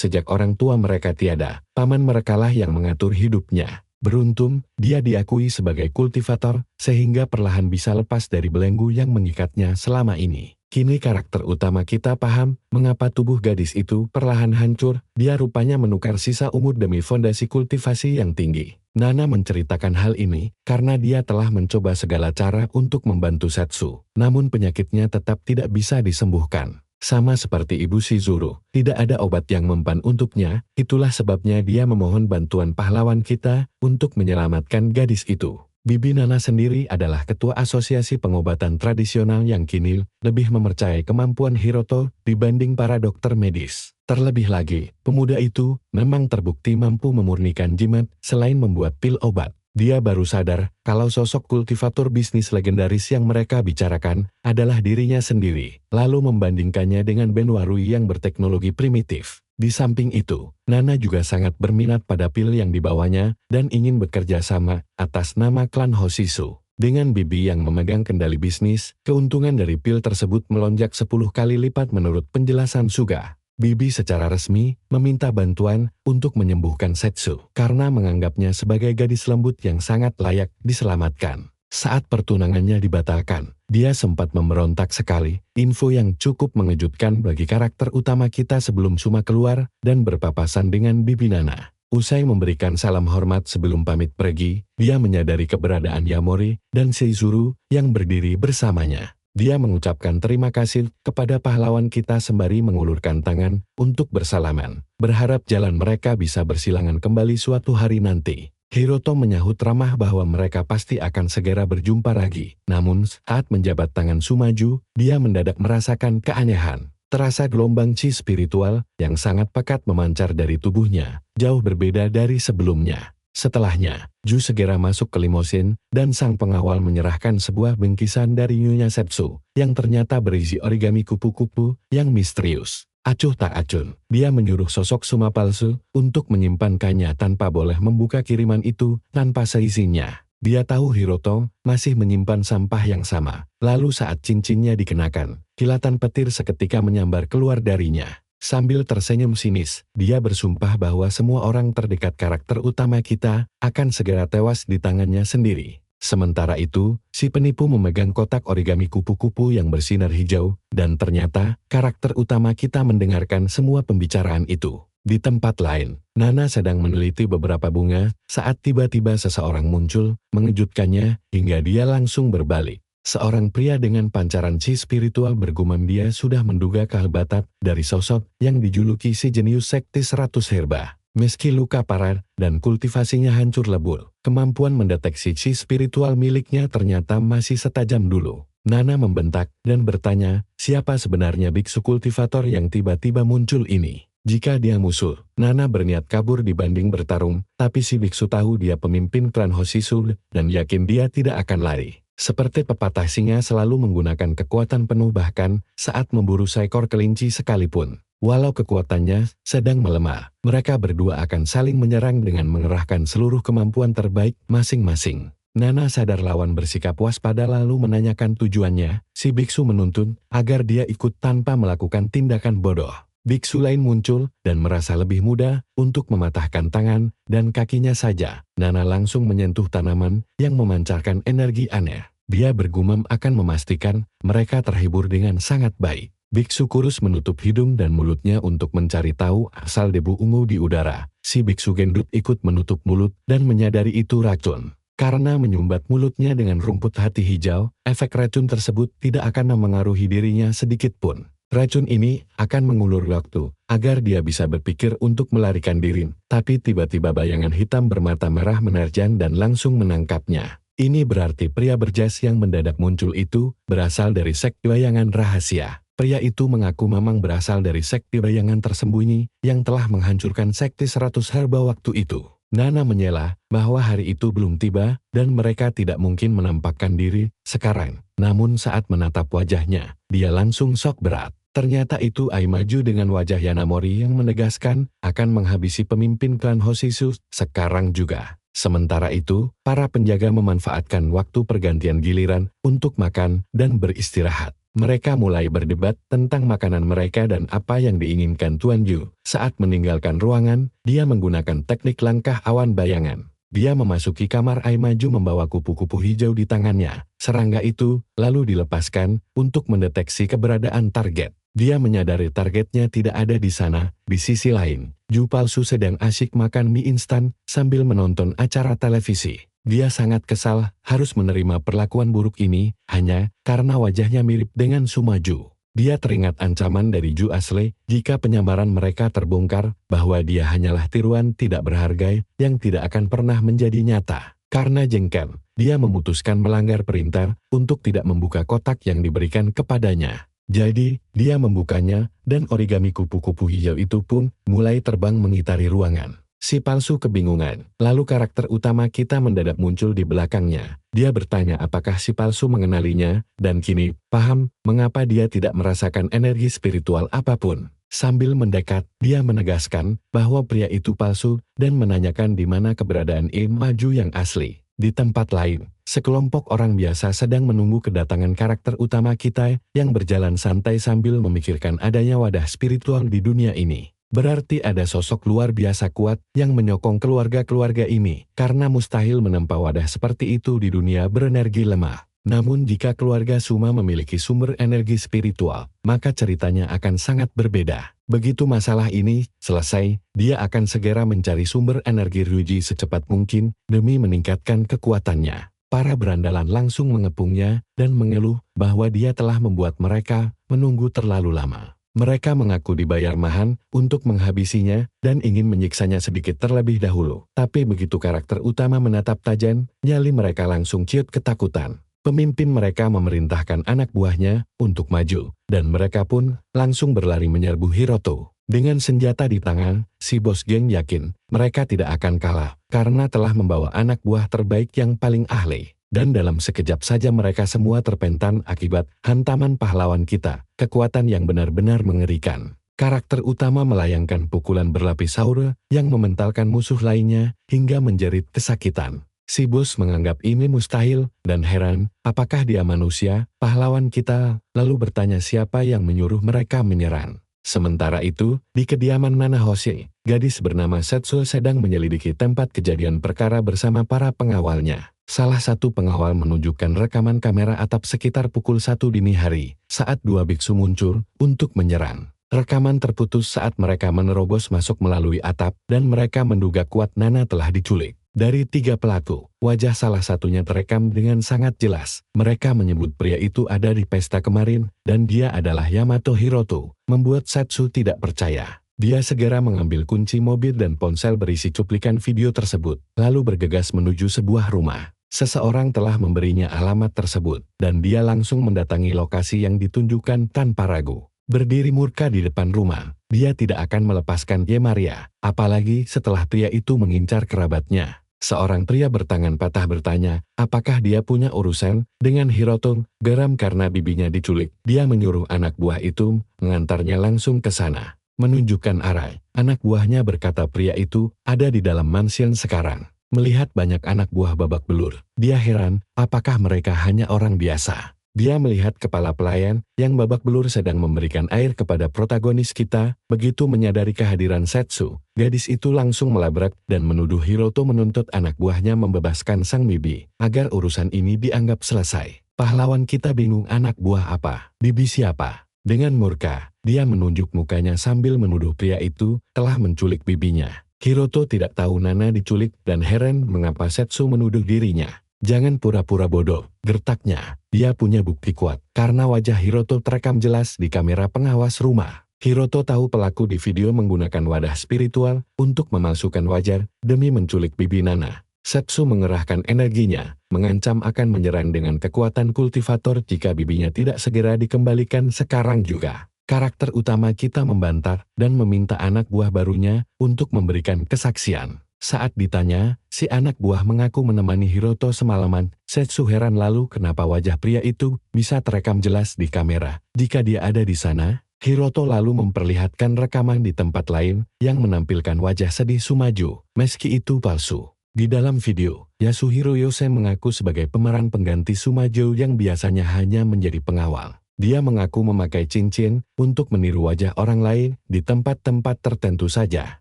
Speaker 1: sejak orang tua mereka tiada, paman merekalah yang mengatur hidupnya. Beruntung, dia diakui sebagai kultivator, sehingga perlahan bisa lepas dari belenggu yang mengikatnya selama ini. Kini karakter utama kita paham mengapa tubuh gadis itu perlahan hancur, dia rupanya menukar sisa umur demi fondasi kultivasi yang tinggi. Nana menceritakan hal ini karena dia telah mencoba segala cara untuk membantu Setsu, namun penyakitnya tetap tidak bisa disembuhkan. Sama seperti Ibu Shizuru, tidak ada obat yang mempan untuknya, itulah sebabnya dia memohon bantuan pahlawan kita untuk menyelamatkan gadis itu. Bibi Nana sendiri adalah ketua asosiasi pengobatan tradisional yang kini lebih mempercayai kemampuan Hiroto dibanding para dokter medis. Terlebih lagi, pemuda itu memang terbukti mampu memurnikan jimat selain membuat pil obat. Dia baru sadar kalau sosok kultivator bisnis legendaris yang mereka bicarakan adalah dirinya sendiri, lalu membandingkannya dengan Benwarui yang berteknologi primitif. Di samping itu, Nana juga sangat berminat pada pil yang dibawanya dan ingin bekerja sama atas nama klan Hoshisu. Dengan Bibi yang memegang kendali bisnis, keuntungan dari pil tersebut melonjak 10 kali lipat menurut penjelasan Suga. Bibi secara resmi meminta bantuan untuk menyembuhkan Setsu karena menganggapnya sebagai gadis lembut yang sangat layak diselamatkan. Saat pertunangannya dibatalkan, dia sempat memberontak sekali, info yang cukup mengejutkan bagi karakter utama kita sebelum Suma keluar dan berpapasan dengan Bibi Nana. Usai memberikan salam hormat sebelum pamit pergi, dia menyadari keberadaan Yamori dan Seizuru yang berdiri bersamanya. Dia mengucapkan terima kasih kepada pahlawan kita sembari mengulurkan tangan untuk bersalaman, berharap jalan mereka bisa bersilangan kembali suatu hari nanti. Hiroto menyahut ramah bahwa mereka pasti akan segera berjumpa lagi. Namun saat menjabat tangan Sumaju, dia mendadak merasakan keanehan. Terasa gelombang chi spiritual yang sangat pekat memancar dari tubuhnya, jauh berbeda dari sebelumnya. Setelahnya, Ju segera masuk ke limosin, dan sang pengawal menyerahkan sebuah bingkisan dari Nyonya Setsu, yang ternyata berisi origami kupu-kupu yang misterius. Acuh tak acun, dia menyuruh sosok Suma palsu untuk menyimpankannya tanpa boleh membuka kiriman itu tanpa seizinnya. Dia tahu Hiroto masih menyimpan sampah yang sama, lalu saat cincinnya dikenakan, kilatan petir seketika menyambar keluar darinya. Sambil tersenyum sinis, dia bersumpah bahwa semua orang terdekat karakter utama kita akan segera tewas di tangannya sendiri. Sementara itu, si penipu memegang kotak origami kupu-kupu yang bersinar hijau, dan ternyata karakter utama kita mendengarkan semua pembicaraan itu. Di tempat lain, Nana sedang meneliti beberapa bunga saat tiba-tiba seseorang muncul, mengejutkannya hingga dia langsung berbalik. Seorang pria dengan pancaran chi spiritual bergumam dia sudah menduga kehebatan dari sosok yang dijuluki si jenius sekti 100 herba. Meski luka parah dan kultivasinya hancur lebur, kemampuan mendeteksi chi spiritual miliknya ternyata masih setajam dulu. Nana membentak dan bertanya, siapa sebenarnya biksu kultivator yang tiba-tiba muncul ini? Jika dia musuh, Nana berniat kabur dibanding bertarung, tapi si biksu tahu dia pemimpin klan Hoshisu dan yakin dia tidak akan lari. Seperti pepatah singa selalu menggunakan kekuatan penuh bahkan saat memburu seekor kelinci sekalipun. Walau kekuatannya sedang melemah, mereka berdua akan saling menyerang dengan mengerahkan seluruh kemampuan terbaik masing-masing. Nana sadar lawan bersikap waspada lalu menanyakan tujuannya. Si biksu menuntun agar dia ikut tanpa melakukan tindakan bodoh. Biksu lain muncul dan merasa lebih mudah untuk mematahkan tangan dan kakinya saja. Nana langsung menyentuh tanaman yang memancarkan energi aneh. Dia bergumam akan memastikan mereka terhibur dengan sangat baik. Biksu kurus menutup hidung dan mulutnya untuk mencari tahu asal debu ungu di udara. Si biksu gendut ikut menutup mulut dan menyadari itu racun. Karena menyumbat mulutnya dengan rumput hati hijau, efek racun tersebut tidak akan memengaruhi dirinya sedikit pun. Racun ini akan mengulur waktu, agar dia bisa berpikir untuk melarikan diri, tapi tiba-tiba bayangan hitam bermata merah menerjang dan langsung menangkapnya. Ini berarti pria berjas yang mendadak muncul itu berasal dari sekte bayangan rahasia. Pria itu mengaku memang berasal dari sekte bayangan tersembunyi yang telah menghancurkan sekte 100 herba waktu itu. Nana menyela bahwa hari itu belum tiba dan mereka tidak mungkin menampakkan diri sekarang. Namun saat menatap wajahnya, dia langsung shock berat. Ternyata itu Aimaju dengan wajah Yanamori yang menegaskan akan menghabisi pemimpin klan Hoshisu sekarang juga. Sementara itu, para penjaga memanfaatkan waktu pergantian giliran untuk makan dan beristirahat. Mereka mulai berdebat tentang makanan mereka dan apa yang diinginkan Tuan Yu. Saat meninggalkan ruangan, dia menggunakan teknik langkah awan bayangan. Dia memasuki kamar Aimaju membawa kupu-kupu hijau di tangannya. Serangga itu lalu dilepaskan untuk mendeteksi keberadaan target. Dia menyadari targetnya tidak ada di sana. Di sisi lain, Ju palsu sedang asyik makan mie instan sambil menonton acara televisi. Dia sangat kesal harus menerima perlakuan buruk ini hanya karena wajahnya mirip dengan Sumaju. Dia teringat ancaman dari Ju asli jika penyamaran mereka terbongkar bahwa dia hanyalah tiruan tidak berharga yang tidak akan pernah menjadi nyata. Karena jengkel, dia memutuskan melanggar perintah untuk tidak membuka kotak yang diberikan kepadanya. Jadi, dia membukanya dan origami kupu-kupu hijau itu pun mulai terbang mengitari ruangan. Si palsu kebingungan, lalu karakter utama kita mendadak muncul di belakangnya. Dia bertanya apakah si palsu mengenalinya, dan kini paham mengapa dia tidak merasakan energi spiritual apapun. Sambil mendekat, dia menegaskan bahwa pria itu palsu dan menanyakan di mana keberadaan Im Maju yang asli. Di tempat lain, sekelompok orang biasa sedang menunggu kedatangan karakter utama kita yang berjalan santai sambil memikirkan adanya wadah spiritual di dunia ini. Berarti ada sosok luar biasa kuat yang menyokong keluarga-keluarga ini, karena mustahil menempa wadah seperti itu di dunia berenergi lemah. Namun jika keluarga Suma memiliki sumber energi spiritual, maka ceritanya akan sangat berbeda. Begitu masalah ini selesai, dia akan segera mencari sumber energi Ryuji secepat mungkin demi meningkatkan kekuatannya. Para berandalan langsung mengepungnya dan mengeluh bahwa dia telah membuat mereka menunggu terlalu lama. Mereka mengaku dibayar mahal untuk menghabisinya dan ingin menyiksanya sedikit terlebih dahulu. Tapi begitu karakter utama menatap Tajan, nyali mereka langsung ciut ketakutan. Pemimpin mereka memerintahkan anak buahnya untuk maju, dan mereka pun langsung berlari menyerbu Hiroto. Dengan senjata di tangan, si bos geng yakin mereka tidak akan kalah karena telah membawa anak buah terbaik yang paling ahli. Dan dalam sekejap saja mereka semua terpental akibat hantaman pahlawan kita, kekuatan yang benar-benar mengerikan. Karakter utama melayangkan pukulan berlapis aura yang mementalkan musuh lainnya hingga menjerit kesakitan. Si bos menganggap ini mustahil dan heran, apakah dia manusia, pahlawan kita, lalu bertanya siapa yang menyuruh mereka menyerang. Sementara itu, di kediaman Nana Hoshi, gadis bernama Setsu sedang menyelidiki tempat kejadian perkara bersama para pengawalnya. Salah satu pengawal menunjukkan rekaman kamera atap sekitar pukul 1 dini hari, saat dua biksu muncul untuk menyerang. Rekaman terputus saat mereka menerobos masuk melalui atap, dan mereka menduga kuat Nana telah diculik. Dari 3 pelaku, wajah salah satunya terekam dengan sangat jelas. Mereka menyebut pria itu ada di pesta kemarin, dan dia adalah Yamato Hiroto, membuat Setsu tidak percaya. Dia segera mengambil kunci mobil dan ponsel berisi cuplikan video tersebut, lalu bergegas menuju sebuah rumah. Seseorang telah memberinya alamat tersebut, dan dia langsung mendatangi lokasi yang ditunjukkan tanpa ragu. Berdiri murka di depan rumah, dia tidak akan melepaskan Ye Maria, apalagi setelah pria itu mengincar kerabatnya. Seorang pria bertangan patah bertanya, apakah dia punya urusan dengan Hiroto? Geram karena bibinya diculik, dia menyuruh anak buah itu mengantarnya langsung ke sana. Menunjukkan arah, anak buahnya berkata pria itu ada di dalam mansion sekarang. Melihat banyak anak buah babak belur, dia heran, apakah mereka hanya orang biasa. Dia melihat kepala pelayan yang babak belur sedang memberikan air kepada protagonis kita. Begitu menyadari kehadiran Setsu, gadis itu langsung melabrak dan menuduh Hiroto menuntut anak buahnya membebaskan sang bibi, agar urusan ini dianggap selesai. Pahlawan kita bingung anak buah apa, bibi siapa. Dengan murka, dia menunjuk mukanya sambil menuduh pria itu telah menculik bibinya. Hiroto tidak tahu Nana diculik dan heran mengapa Setsu menuduh dirinya. Jangan pura-pura bodoh, gertaknya. Dia punya bukti kuat, karena wajah Hiroto terekam jelas di kamera pengawas rumah. Hiroto tahu pelaku di video menggunakan wadah spiritual untuk memalsukan wajah demi menculik bibi Nana. Setsu mengerahkan energinya, mengancam akan menyerang dengan kekuatan kultivator jika bibinya tidak segera dikembalikan sekarang juga. Karakter utama kita membantah dan meminta anak buah barunya untuk memberikan kesaksian. Saat ditanya, si anak buah mengaku menemani Hiroto semalaman. Setsu heran lalu kenapa wajah pria itu bisa terekam jelas di kamera. Jika dia ada di sana, Hiroto lalu memperlihatkan rekaman di tempat lain yang menampilkan wajah sedih Sumaju, meski itu palsu. Di dalam video, Yasuhiro Yose mengaku sebagai pemeran pengganti Sumajo yang biasanya hanya menjadi pengawal. Dia mengaku memakai cincin untuk meniru wajah orang lain di tempat-tempat tertentu saja.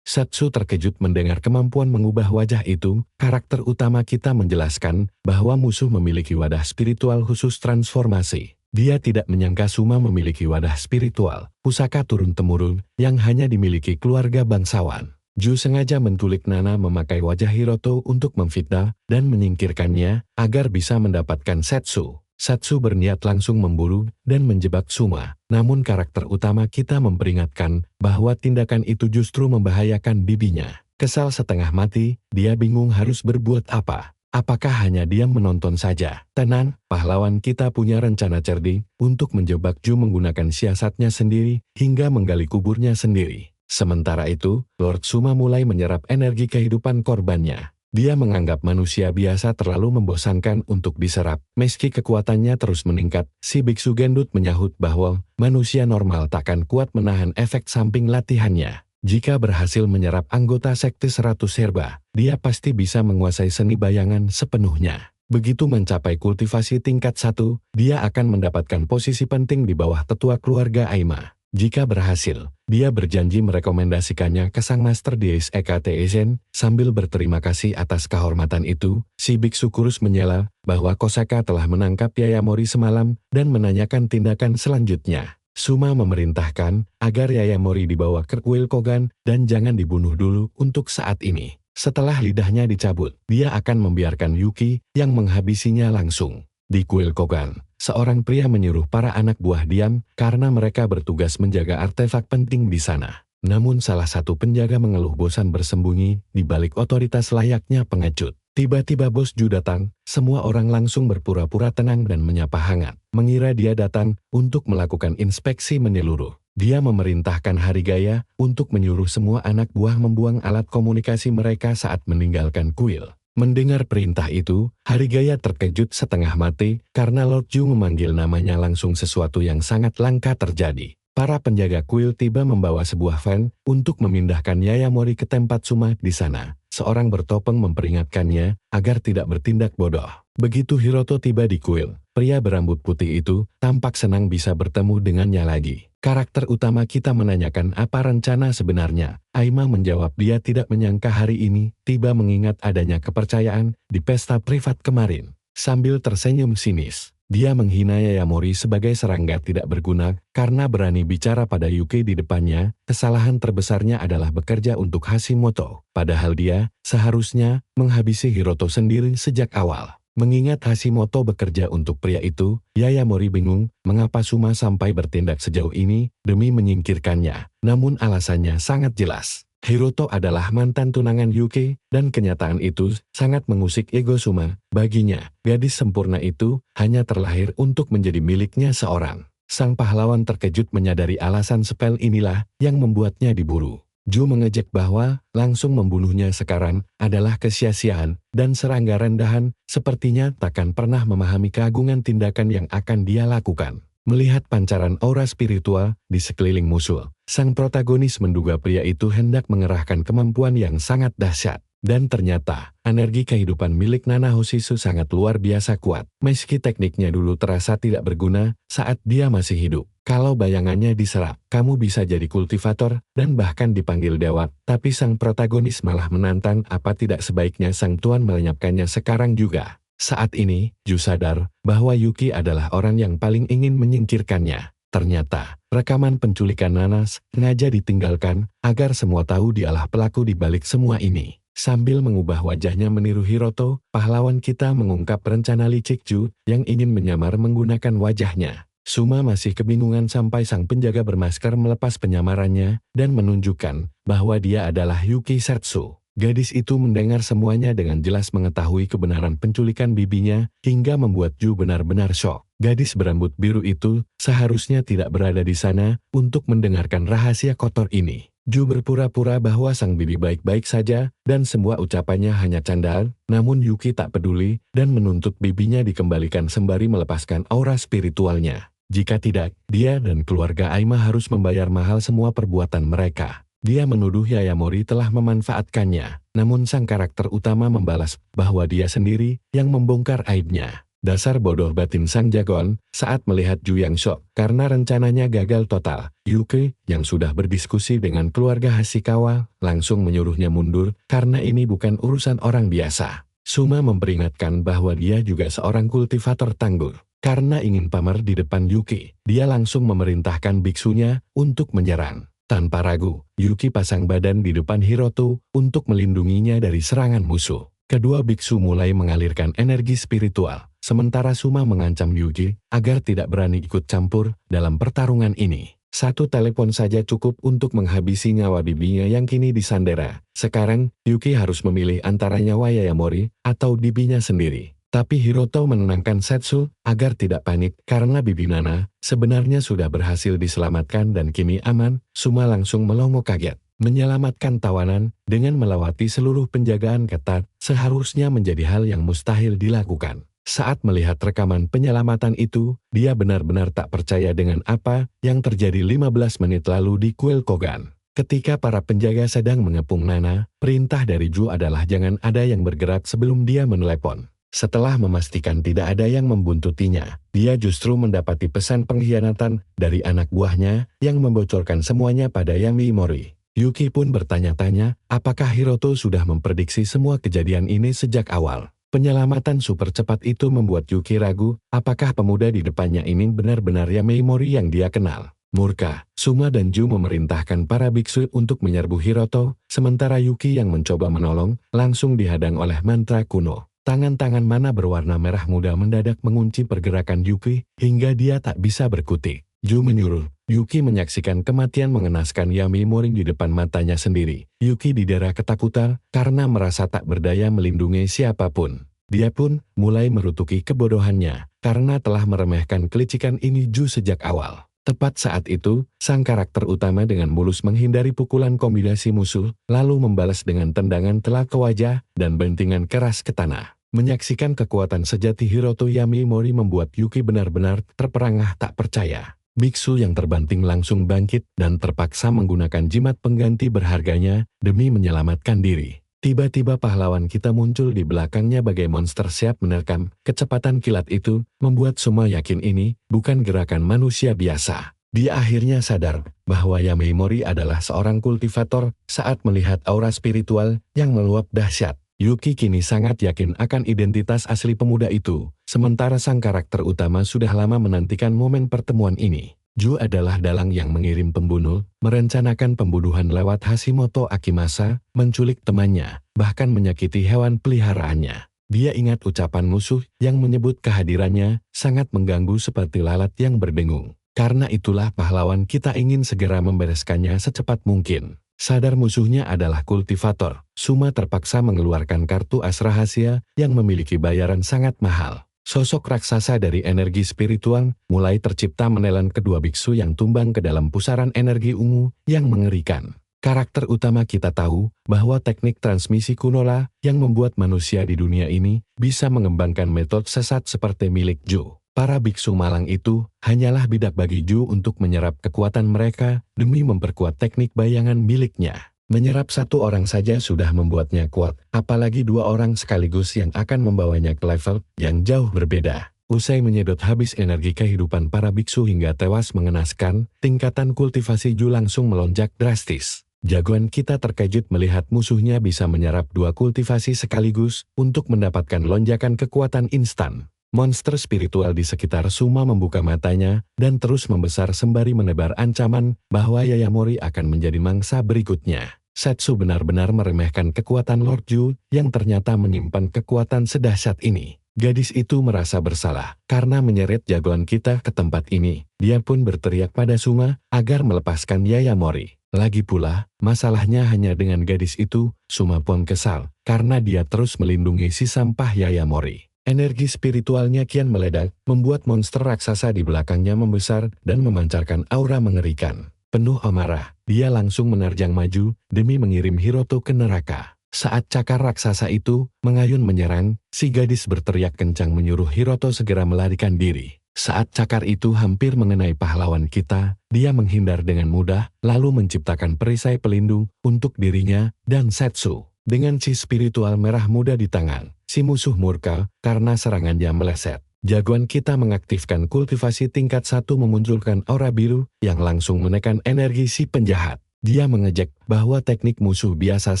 Speaker 1: Setsu terkejut mendengar kemampuan mengubah wajah itu. Karakter utama kita menjelaskan bahwa musuh memiliki wadah spiritual khusus transformasi. Dia tidak menyangka Suma memiliki wadah spiritual, pusaka turun-temurun, yang hanya dimiliki keluarga bangsawan. Ju sengaja menculik Nana memakai wajah Hiroto untuk memfitnah dan menyingkirkannya agar bisa mendapatkan Setsu. Satsu berniat langsung memburu dan menjebak Suma. Namun karakter utama kita memperingatkan bahwa tindakan itu justru membahayakan bibinya. Kesal setengah mati, dia bingung harus berbuat apa. Apakah hanya diam menonton saja? Tenang, pahlawan kita punya rencana cerdik untuk menjebak Ju menggunakan siasatnya sendiri hingga menggali kuburnya sendiri. Sementara itu, Lord Suma mulai menyerap energi kehidupan korbannya. Dia menganggap manusia biasa terlalu membosankan untuk diserap. Meski kekuatannya terus meningkat, si biksu gendut menyahut bahwa manusia normal takkan kuat menahan efek samping latihannya. Jika berhasil menyerap anggota sekte 100 herba, dia pasti bisa menguasai seni bayangan sepenuhnya. Begitu mencapai kultivasi tingkat 1, dia akan mendapatkan posisi penting di bawah tetua keluarga Aima. Jika berhasil, dia berjanji merekomendasikannya ke sang master di SEKTSN. Sambil berterima kasih atas kehormatan itu, si biksu kurus menyela bahwa Kosaka telah menangkap Yayamori semalam dan menanyakan tindakan selanjutnya. Suma memerintahkan agar Yayamori dibawa ke kuil Kogan dan jangan dibunuh dulu untuk saat ini. Setelah lidahnya dicabut, dia akan membiarkan Yuki yang menghabisinya langsung. Di kuil Kogan, seorang pria menyuruh para anak buah diam karena mereka bertugas menjaga artefak penting di sana. Namun salah satu penjaga mengeluh bosan bersembunyi di balik otoritas layaknya pengecut. Tiba-tiba Bos Ju datang, semua orang langsung berpura-pura tenang dan menyapa hangat. Mengira dia datang untuk melakukan inspeksi menyeluruh. Dia memerintahkan Harigaya untuk menyuruh semua anak buah membuang alat komunikasi mereka saat meninggalkan kuil. Mendengar perintah itu, Harigaya terkejut setengah mati karena Lord Ju memanggil namanya langsung sesuatu yang sangat langka terjadi. Para penjaga kuil tiba membawa sebuah van untuk memindahkan Yayamori ke tempat Suma di sana. Seorang bertopeng memperingatkannya agar tidak bertindak bodoh. Begitu Hiroto tiba di kuil, pria berambut putih itu tampak senang bisa bertemu dengannya lagi. Karakter utama kita menanyakan apa rencana sebenarnya. Aima menjawab dia tidak menyangka hari ini tiba mengingat adanya kepercayaan di pesta privat kemarin. Sambil tersenyum sinis, dia menghina Yayamori sebagai serangga tidak berguna karena berani bicara pada Yuki di depannya. Kesalahan terbesarnya adalah bekerja untuk Hashimoto. Padahal dia seharusnya menghabisi Hiroto sendiri sejak awal. Mengingat Hashimoto bekerja untuk pria itu, Yayamori bingung mengapa Suma sampai bertindak sejauh ini demi menyingkirkannya. Namun alasannya sangat jelas. Hiroto adalah mantan tunangan Yuki, dan kenyataan itu sangat mengusik ego Suma. Baginya, gadis sempurna itu hanya terlahir untuk menjadi miliknya seorang. Sang pahlawan terkejut menyadari alasan sepele inilah yang membuatnya diburu. Ju mengejek bahwa langsung membunuhnya sekarang adalah kesia-siaan, dan serangga rendahan sepertinya takkan pernah memahami keagungan tindakan yang akan dia lakukan. Melihat pancaran aura spiritual di sekeliling musuh, sang protagonis menduga pria itu hendak mengerahkan kemampuan yang sangat dahsyat. Dan ternyata, energi kehidupan milik Nana Hoshisu sangat luar biasa kuat. Meski tekniknya dulu terasa tidak berguna saat dia masih hidup. Kalau bayangannya diserap, kamu bisa jadi kultivator dan bahkan dipanggil dewa. Tapi sang protagonis malah menantang apa tidak sebaiknya sang tuan melenyapkannya sekarang juga. Saat ini, Ju sadar bahwa Yuki adalah orang yang paling ingin menyingkirkannya. Ternyata, rekaman penculikan Nanas sengaja ditinggalkan agar semua tahu dialah pelaku di balik semua ini. Sambil mengubah wajahnya meniru Hiroto, pahlawan kita mengungkap rencana licik Ju yang ingin menyamar menggunakan wajahnya. Suma masih kebingungan sampai sang penjaga bermasker melepas penyamarannya dan menunjukkan bahwa dia adalah Yuki Setsu. Gadis itu mendengar semuanya dengan jelas mengetahui kebenaran penculikan bibinya hingga membuat Ju benar-benar syok. Gadis berambut biru itu seharusnya tidak berada di sana untuk mendengarkan rahasia kotor ini. Ju berpura-pura bahwa sang bibi baik-baik saja dan semua ucapannya hanya candaan, namun Yuki tak peduli dan menuntut bibinya dikembalikan sembari melepaskan aura spiritualnya. Jika tidak, dia dan keluarga Aima harus membayar mahal semua perbuatan mereka. Dia menuduh Yayamori telah memanfaatkannya, namun sang karakter utama membalas bahwa dia sendiri yang membongkar aibnya. Dasar bodoh batin sang jagoan saat melihat Ju yang syok karena rencananya gagal total. Yuki yang sudah berdiskusi dengan keluarga Hashikawa langsung menyuruhnya mundur karena ini bukan urusan orang biasa. Suma memperingatkan bahwa dia juga seorang kultivator tangguh. Karena ingin pamer di depan Yuki, dia langsung memerintahkan biksunya untuk menyerang. Tanpa ragu, Yuki pasang badan di depan Hiroto untuk melindunginya dari serangan musuh. Kedua biksu mulai mengalirkan energi spiritual. sementara Suma mengancam Yuki agar tidak berani ikut campur dalam pertarungan ini. Satu telepon saja cukup untuk menghabisi nyawa bibinya yang kini disandera. Sekarang, Yuki harus memilih antara nyawa Yayamori atau bibinya sendiri. Tapi Hiroto menenangkan Setsu agar tidak panik karena bibi Nana sebenarnya sudah berhasil diselamatkan dan kini aman. Suma langsung melongo kaget. Menyelamatkan tawanan dengan melewati seluruh penjagaan ketat seharusnya menjadi hal yang mustahil dilakukan. Saat melihat rekaman penyelamatan itu, dia benar-benar tak percaya dengan apa yang terjadi 15 menit lalu di kuil Kogan. Ketika para penjaga sedang mengepung Nana, perintah dari Ju adalah jangan ada yang bergerak sebelum dia menelepon. Setelah memastikan tidak ada yang membuntutinya, dia justru mendapati pesan pengkhianatan dari anak buahnya yang membocorkan semuanya pada Yamimori. Yuki pun bertanya-tanya, apakah Hiroto sudah memprediksi semua kejadian ini sejak awal. Penyelamatan super cepat itu membuat Yuki ragu, apakah pemuda di depannya ini benar-benar Yamimori yang dia kenal. Murka, Suma dan Ju memerintahkan para biksu untuk menyerbu Hiroto, sementara Yuki yang mencoba menolong, langsung dihadang oleh mantra kuno. Tangan-tangan mana berwarna merah muda mendadak mengunci pergerakan Yuki, hingga dia tak bisa berkutik. Ju menyuruh Yuki menyaksikan kematian mengenaskan Yamimori di depan matanya sendiri. Yuki didera ketakutan karena merasa tak berdaya melindungi siapapun. Dia pun mulai merutuki kebodohannya karena telah meremehkan kelicikan ini Ju sejak awal. Tepat saat itu, sang karakter utama dengan mulus menghindari pukulan kombinasi musuh, lalu membalas dengan tendangan telak ke wajah dan bentingan keras ke tanah. Menyaksikan kekuatan sejati Hiroto Yamimori membuat Yuki benar-benar terperangah tak percaya. Biksu yang terbanting langsung bangkit dan terpaksa menggunakan jimat pengganti berharganya demi menyelamatkan diri. Tiba-tiba pahlawan kita muncul di belakangnya bagai monster siap menerkam. Kecepatan kilat itu membuat semua yakin ini bukan gerakan manusia biasa. Dia akhirnya sadar bahwa Yamimori adalah seorang kultivator saat melihat aura spiritual yang meluap dahsyat. Yuki kini sangat yakin akan identitas asli pemuda itu, sementara sang karakter utama sudah lama menantikan momen pertemuan ini. Ju adalah dalang yang mengirim pembunuh, merencanakan pembunuhan lewat Hashimoto Akimasa, menculik temannya, bahkan menyakiti hewan peliharaannya. Dia ingat ucapan musuh yang menyebut kehadirannya sangat mengganggu seperti lalat yang berdengung. Karena itulah pahlawan kita ingin segera membereskannya secepat mungkin. Sadar musuhnya adalah kultivator, Suma terpaksa mengeluarkan kartu as rahasia yang memiliki bayaran sangat mahal. Sosok raksasa dari energi spiritual mulai tercipta menelan kedua biksu yang tumbang ke dalam pusaran energi ungu yang mengerikan. Karakter utama kita tahu bahwa teknik transmisi kunola yang membuat manusia di dunia ini bisa mengembangkan metode sesat seperti milik Ju. Para biksu malang itu hanyalah bidak bagi Ju untuk menyerap kekuatan mereka demi memperkuat teknik bayangan miliknya. Menyerap satu orang saja sudah membuatnya kuat, apalagi dua orang sekaligus yang akan membawanya ke level yang jauh berbeda. Usai menyedot habis energi kehidupan para biksu hingga tewas mengenaskan, tingkatan kultivasi Ju langsung melonjak drastis. Jagoan kita terkejut melihat musuhnya bisa menyerap dua kultivasi sekaligus untuk mendapatkan lonjakan kekuatan instan. Monster spiritual di sekitar Suma membuka matanya dan terus membesar sembari menebar ancaman bahwa Yayamori akan menjadi mangsa berikutnya. Setsu benar-benar meremehkan kekuatan Lord Ju yang ternyata menyimpan kekuatan sedahsyat ini. Gadis itu merasa bersalah karena menyeret jagoan kita ke tempat ini. Dia pun berteriak pada Suma agar melepaskan Yayamori. Lagi pula, masalahnya hanya dengan gadis itu. Suma pun kesal karena dia terus melindungi si sampah Yayamori. Energi spiritualnya kian meledak, membuat monster raksasa di belakangnya membesar dan memancarkan aura mengerikan. Penuh amarah, dia langsung menerjang maju demi mengirim Hiroto ke neraka. Saat cakar raksasa itu mengayun menyerang, si gadis berteriak kencang menyuruh Hiroto segera melarikan diri. Saat cakar itu hampir mengenai pahlawan kita, dia menghindar dengan mudah, lalu menciptakan perisai pelindung untuk dirinya dan Setsu. Dengan chi spiritual merah muda di tangan, si musuh murka karena serangannya meleset. Jagoan kita mengaktifkan kultivasi tingkat 1 memunculkan aura biru yang langsung menekan energi si penjahat. Dia mengejek bahwa teknik musuh biasa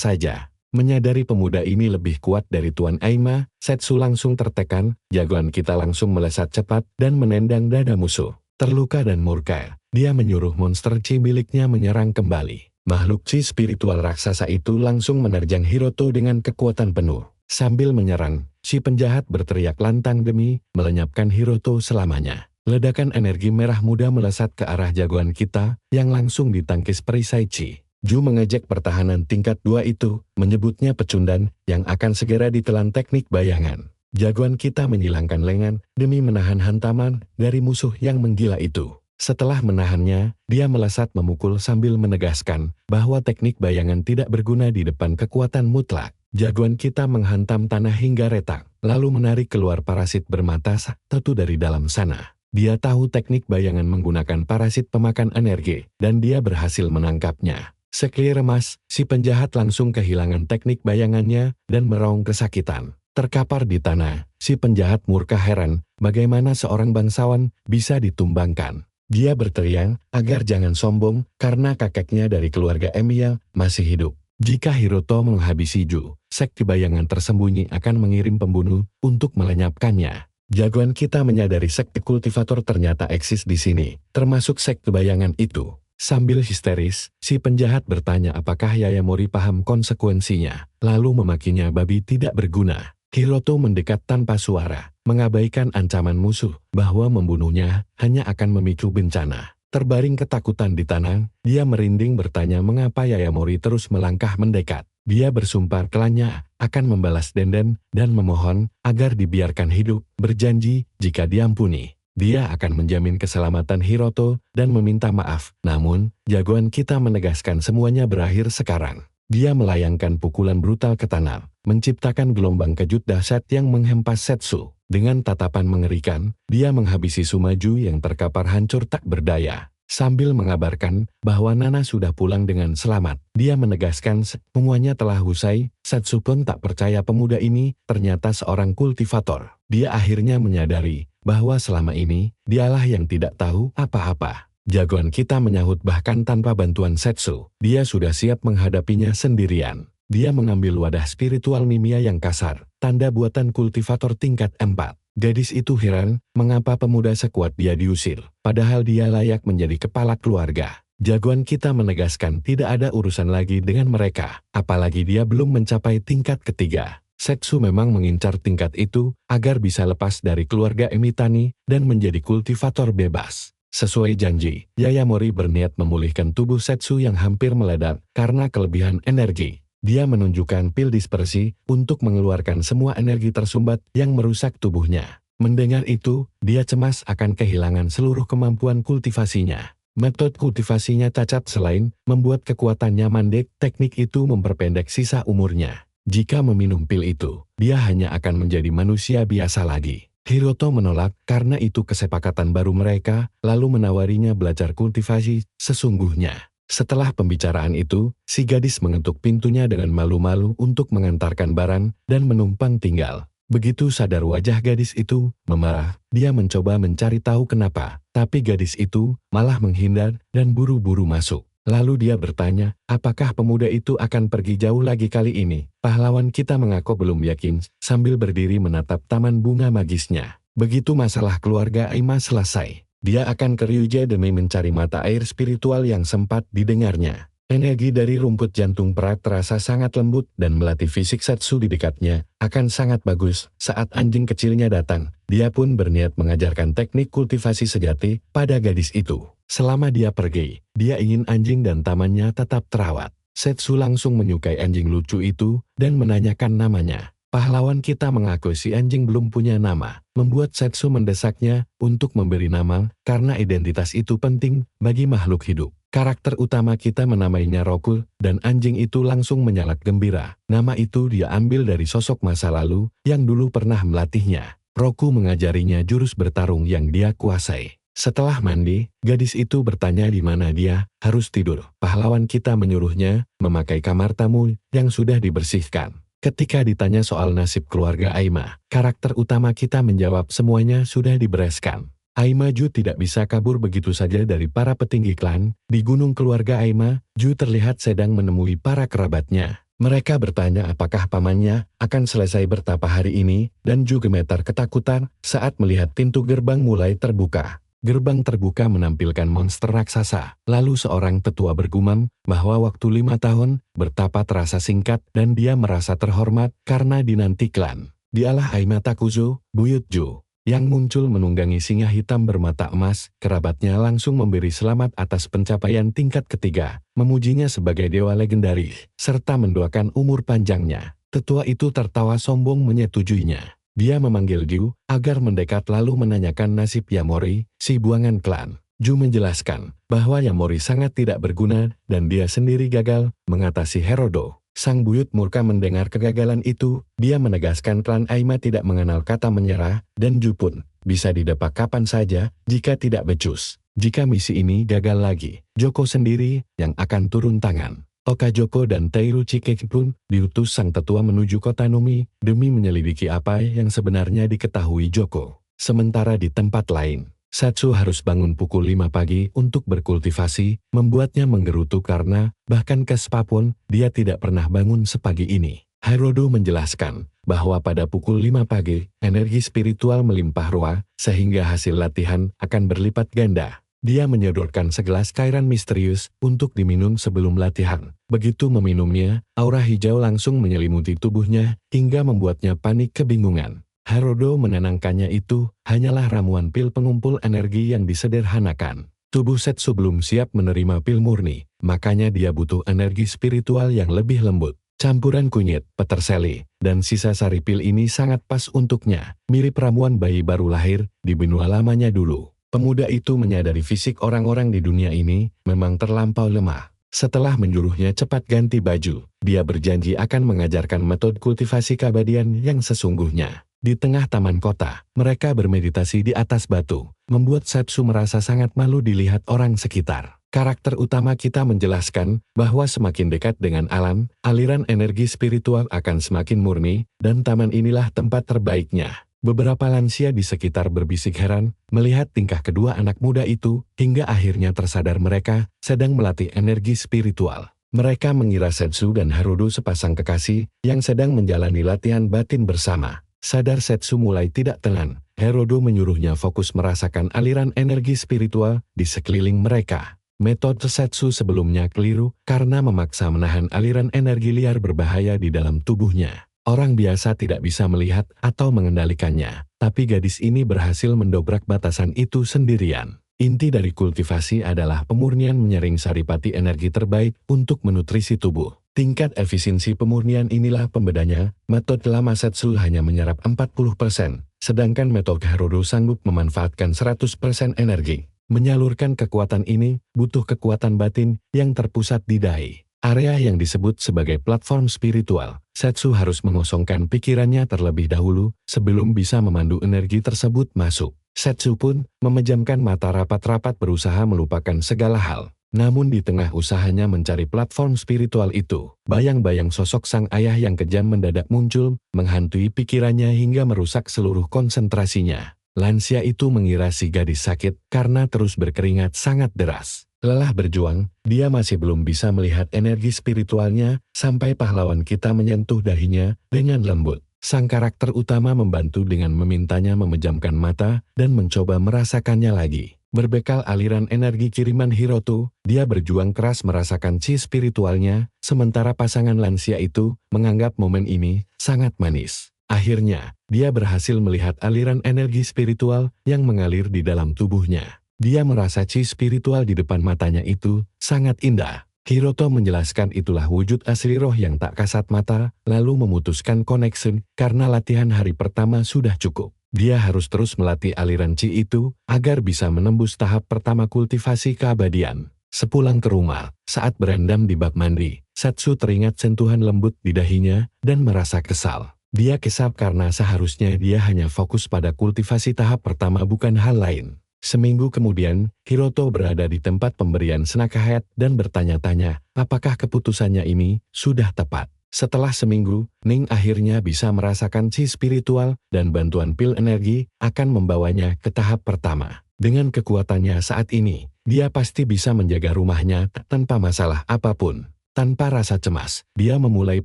Speaker 1: saja. Menyadari pemuda ini lebih kuat dari Tuan Aima, Setsu langsung tertekan, jagoan kita langsung melesat cepat dan menendang dada musuh. Terluka dan murka, dia menyuruh monster chi miliknya menyerang kembali. Makhluk chi spiritual raksasa itu langsung menerjang Hiroto dengan kekuatan penuh. Sambil menyerang, si penjahat berteriak lantang demi melenyapkan Hiroto selamanya. Ledakan energi merah muda melesat ke arah jagoan kita yang langsung ditangkis perisai Chi. Ju mengejek pertahanan tingkat 2 itu, menyebutnya pecundan yang akan segera ditelan teknik bayangan. Jagoan kita menyilangkan lengan demi menahan hantaman dari musuh yang menggila itu. Setelah menahannya, dia melesat memukul sambil menegaskan bahwa teknik bayangan tidak berguna di depan kekuatan mutlak. Jagoan kita menghantam tanah hingga retak, lalu menarik keluar parasit bermata satu dari dalam sana. Dia tahu teknik bayangan menggunakan parasit pemakan energi, dan dia berhasil menangkapnya. Sekelirmas, si penjahat langsung kehilangan teknik bayangannya dan meraung kesakitan. Terkapar di tanah, si penjahat murka heran bagaimana seorang bangsawan bisa ditumbangkan. Dia berteriak agar jangan sombong karena kakeknya dari keluarga Emiya masih hidup. Jika Hiroto menghabisi Ju, sekte bayangan tersembunyi akan mengirim pembunuh untuk melenyapkannya. Jagoan kita menyadari sekte kultivator ternyata eksis di sini, termasuk sekte bayangan itu. Sambil histeris, si penjahat bertanya apakah Yayamori paham konsekuensinya, lalu memakinya babi tidak berguna. Hiroto mendekat tanpa suara, mengabaikan ancaman musuh bahwa membunuhnya hanya akan memicu bencana. Terbaring ketakutan di tanah, dia merinding bertanya mengapa Yayamori terus melangkah mendekat. Dia bersumpah klannya akan membalas dendam dan memohon agar dibiarkan hidup, berjanji jika diampuni, dia akan menjamin keselamatan Hiroto dan meminta maaf. Namun, jagoan kita menegaskan semuanya berakhir sekarang. Dia melayangkan pukulan brutal ke tanah, menciptakan gelombang kejut dahsyat yang menghempas Setsu. Dengan tatapan mengerikan, dia menghabisi Sumaju yang terkapar hancur tak berdaya. Sambil mengabarkan bahwa Nana sudah pulang dengan selamat, dia menegaskan semuanya telah usai. Setsu pun tak percaya pemuda ini ternyata seorang kultivator. Dia akhirnya menyadari bahwa selama ini dialah yang tidak tahu apa-apa. Jagoan kita menyahut bahkan tanpa bantuan Setsu. Dia sudah siap menghadapinya sendirian. Dia mengambil wadah spiritual Nimia yang kasar, tanda buatan kultivator tingkat 4. Gadis itu heran mengapa pemuda sekuat dia diusir, padahal dia layak menjadi kepala keluarga. Jagoan kita menegaskan tidak ada urusan lagi dengan mereka, apalagi dia belum mencapai tingkat ketiga. Setsu memang mengincar tingkat itu agar bisa lepas dari keluarga Emitani dan menjadi kultivator bebas. Sesuai janji, Yayamori berniat memulihkan tubuh Setsu yang hampir meledak karena kelebihan energi. Dia menunjukkan pil dispersi untuk mengeluarkan semua energi tersumbat yang merusak tubuhnya. Mendengar itu, dia cemas akan kehilangan seluruh kemampuan kultivasinya. Metode kultivasinya cacat selain membuat kekuatannya mandek, teknik itu memperpendek sisa umurnya. Jika meminum pil itu, dia hanya akan menjadi manusia biasa lagi. Hiroto menolak karena itu kesepakatan baru mereka, lalu menawarinya belajar kultivasi sesungguhnya. Setelah pembicaraan itu, si gadis mengetuk pintunya dengan malu-malu untuk mengantarkan barang dan menumpang tinggal. Begitu sadar wajah gadis itu memerah, dia mencoba mencari tahu kenapa, tapi gadis itu malah menghindar dan buru-buru masuk. Lalu dia bertanya, apakah pemuda itu akan pergi jauh lagi kali ini? Pahlawan kita mengaku belum yakin sambil berdiri menatap taman bunga magisnya. Begitu masalah keluarga Aima selesai, dia akan ke Ryuje demi mencari mata air spiritual yang sempat didengarnya. Energi dari rumput jantung perak terasa sangat lembut dan melatih fisik Setsu di dekatnya akan sangat bagus. Saat anjing kecilnya datang, dia pun berniat mengajarkan teknik kultivasi sejati pada gadis itu. Selama dia pergi, dia ingin anjing dan tamannya tetap terawat. Setsu langsung menyukai anjing lucu itu dan menanyakan namanya. Pahlawan kita mengaku si anjing belum punya nama, membuat Setsu mendesaknya untuk memberi nama karena identitas itu penting bagi makhluk hidup. Karakter utama kita menamainya Roku, dan anjing itu langsung menyalak gembira. Nama itu dia ambil dari sosok masa lalu yang dulu pernah melatihnya. Roku mengajarinya jurus bertarung yang dia kuasai. Setelah mandi, gadis itu bertanya di mana dia harus tidur. Pahlawan kita menyuruhnya memakai kamar tamu yang sudah dibersihkan. Ketika ditanya soal nasib keluarga Aima, karakter utama kita menjawab semuanya sudah dibereskan. Aima Ju tidak bisa kabur begitu saja dari para petinggi klan. Di gunung keluarga Aima, Ju terlihat sedang menemui para kerabatnya. Mereka bertanya apakah pamannya akan selesai bertapa hari ini, dan Ju gemetar ketakutan saat melihat pintu gerbang mulai terbuka. Gerbang terbuka menampilkan monster raksasa. Lalu seorang tetua bergumam bahwa waktu 5 tahun bertapa terasa singkat dan dia merasa terhormat karena dinanti klan. Dialah Aima Takuzo, Buyut Jo, yang muncul menunggangi singa hitam bermata emas. Kerabatnya langsung memberi selamat atas pencapaian tingkat ketiga, memujinya sebagai dewa legendaris, serta mendoakan umur panjangnya. Tetua itu tertawa sombong menyetujuinya. Dia memanggil Ju agar mendekat lalu menanyakan nasib Yamori, si buangan klan. Ju menjelaskan bahwa Yamori sangat tidak berguna dan dia sendiri gagal mengatasi Herodo. Sang buyut murka mendengar kegagalan itu. Dia menegaskan klan Aima tidak mengenal kata menyerah, dan Ju pun bisa didepak kapan saja jika tidak becus. Jika misi ini gagal lagi, Joko sendiri yang akan turun tangan. Oka Joko dan Teiru Chikeki pun diutus sang tetua menuju kota Numi demi menyelidiki apa yang sebenarnya diketahui Joko. Sementara di tempat lain, Setsu harus bangun pukul 5 pagi untuk berkultivasi, membuatnya menggerutu karena bahkan ke spa pun dia tidak pernah bangun sepagi ini. Herodo menjelaskan bahwa pada pukul 5 pagi, energi spiritual melimpah ruah sehingga hasil latihan akan berlipat ganda. Dia menyodorkan segelas cairan misterius untuk diminum sebelum latihan. Begitu meminumnya, aura hijau langsung menyelimuti tubuhnya hingga membuatnya panik kebingungan. Herodo menenangkannya, itu hanyalah ramuan pil pengumpul energi yang disederhanakan. Tubuh Setsu belum siap menerima pil murni, makanya dia butuh energi spiritual yang lebih lembut. Campuran kunyit, peterseli, dan sisa sari pil ini sangat pas untuknya, mirip ramuan bayi baru lahir di benua lamanya dulu. Pemuda itu menyadari fisik orang-orang di dunia ini memang terlampau lemah. Setelah menyuruhnya cepat ganti baju, dia berjanji akan mengajarkan metode kultivasi keabadian yang sesungguhnya. Di tengah taman kota, mereka bermeditasi di atas batu, membuat Setsu merasa sangat malu dilihat orang sekitar. Karakter utama kita menjelaskan bahwa semakin dekat dengan alam, aliran energi spiritual akan semakin murni, dan taman inilah tempat terbaiknya. Beberapa lansia di sekitar berbisik heran melihat tingkah kedua anak muda itu, hingga akhirnya tersadar mereka sedang melatih energi spiritual. Mereka mengira Setsu dan Herodo sepasang kekasih yang sedang menjalani latihan batin bersama. Sadar Setsu mulai tidak tenang, Herodo menyuruhnya fokus merasakan aliran energi spiritual di sekeliling mereka. Metode Setsu sebelumnya keliru karena memaksa menahan aliran energi liar berbahaya di dalam tubuhnya. Orang biasa tidak bisa melihat atau mengendalikannya, tapi gadis ini berhasil mendobrak batasan itu sendirian. Inti dari kultivasi adalah pemurnian menyaring saripati energi terbaik untuk menutrisi tubuh. Tingkat efisiensi pemurnian inilah pembedanya. Metode lama Setsu hanya menyerap 40%, sedangkan metode Herodo sanggup memanfaatkan 100% energi. Menyalurkan kekuatan ini butuh kekuatan batin yang terpusat di dai, area yang disebut sebagai platform spiritual. Setsu harus mengosongkan pikirannya terlebih dahulu sebelum bisa memandu energi tersebut masuk. Setsu pun memejamkan mata rapat-rapat berusaha melupakan segala hal. Namun di tengah usahanya mencari platform spiritual itu, bayang-bayang sosok sang ayah yang kejam mendadak muncul, menghantui pikirannya hingga merusak seluruh konsentrasinya. Lansia itu mengira si gadis sakit karena terus berkeringat sangat deras. Lelah berjuang, dia masih belum bisa melihat energi spiritualnya sampai pahlawan kita menyentuh dahinya dengan lembut. Sang karakter utama membantu dengan memintanya memejamkan mata dan mencoba merasakannya lagi. Berbekal aliran energi kiriman Hiroto, dia berjuang keras merasakan chi spiritualnya, sementara pasangan lansia itu menganggap momen ini sangat manis. Akhirnya, dia berhasil melihat aliran energi spiritual yang mengalir di dalam tubuhnya. Dia merasa chi spiritual di depan matanya itu sangat indah. Hiroto menjelaskan itulah wujud asli roh yang tak kasat mata, lalu memutuskan connection karena latihan hari pertama sudah cukup. Dia harus terus melatih aliran chi itu agar bisa menembus tahap pertama kultivasi keabadian. Sepulang ke rumah, saat berendam di bak mandi, Setsu teringat sentuhan lembut di dahinya dan merasa kesal. Dia kesal karena seharusnya dia hanya fokus pada kultivasi tahap pertama bukan hal lain. Seminggu kemudian, Hiroto berada di tempat pemberian snack head dan bertanya-tanya apakah keputusannya ini sudah tepat. Setelah seminggu, Ning akhirnya bisa merasakan chi spiritual dan bantuan pil energi akan membawanya ke tahap pertama. Dengan kekuatannya saat ini, dia pasti bisa menjaga rumahnya tanpa masalah apapun. Tanpa rasa cemas, dia memulai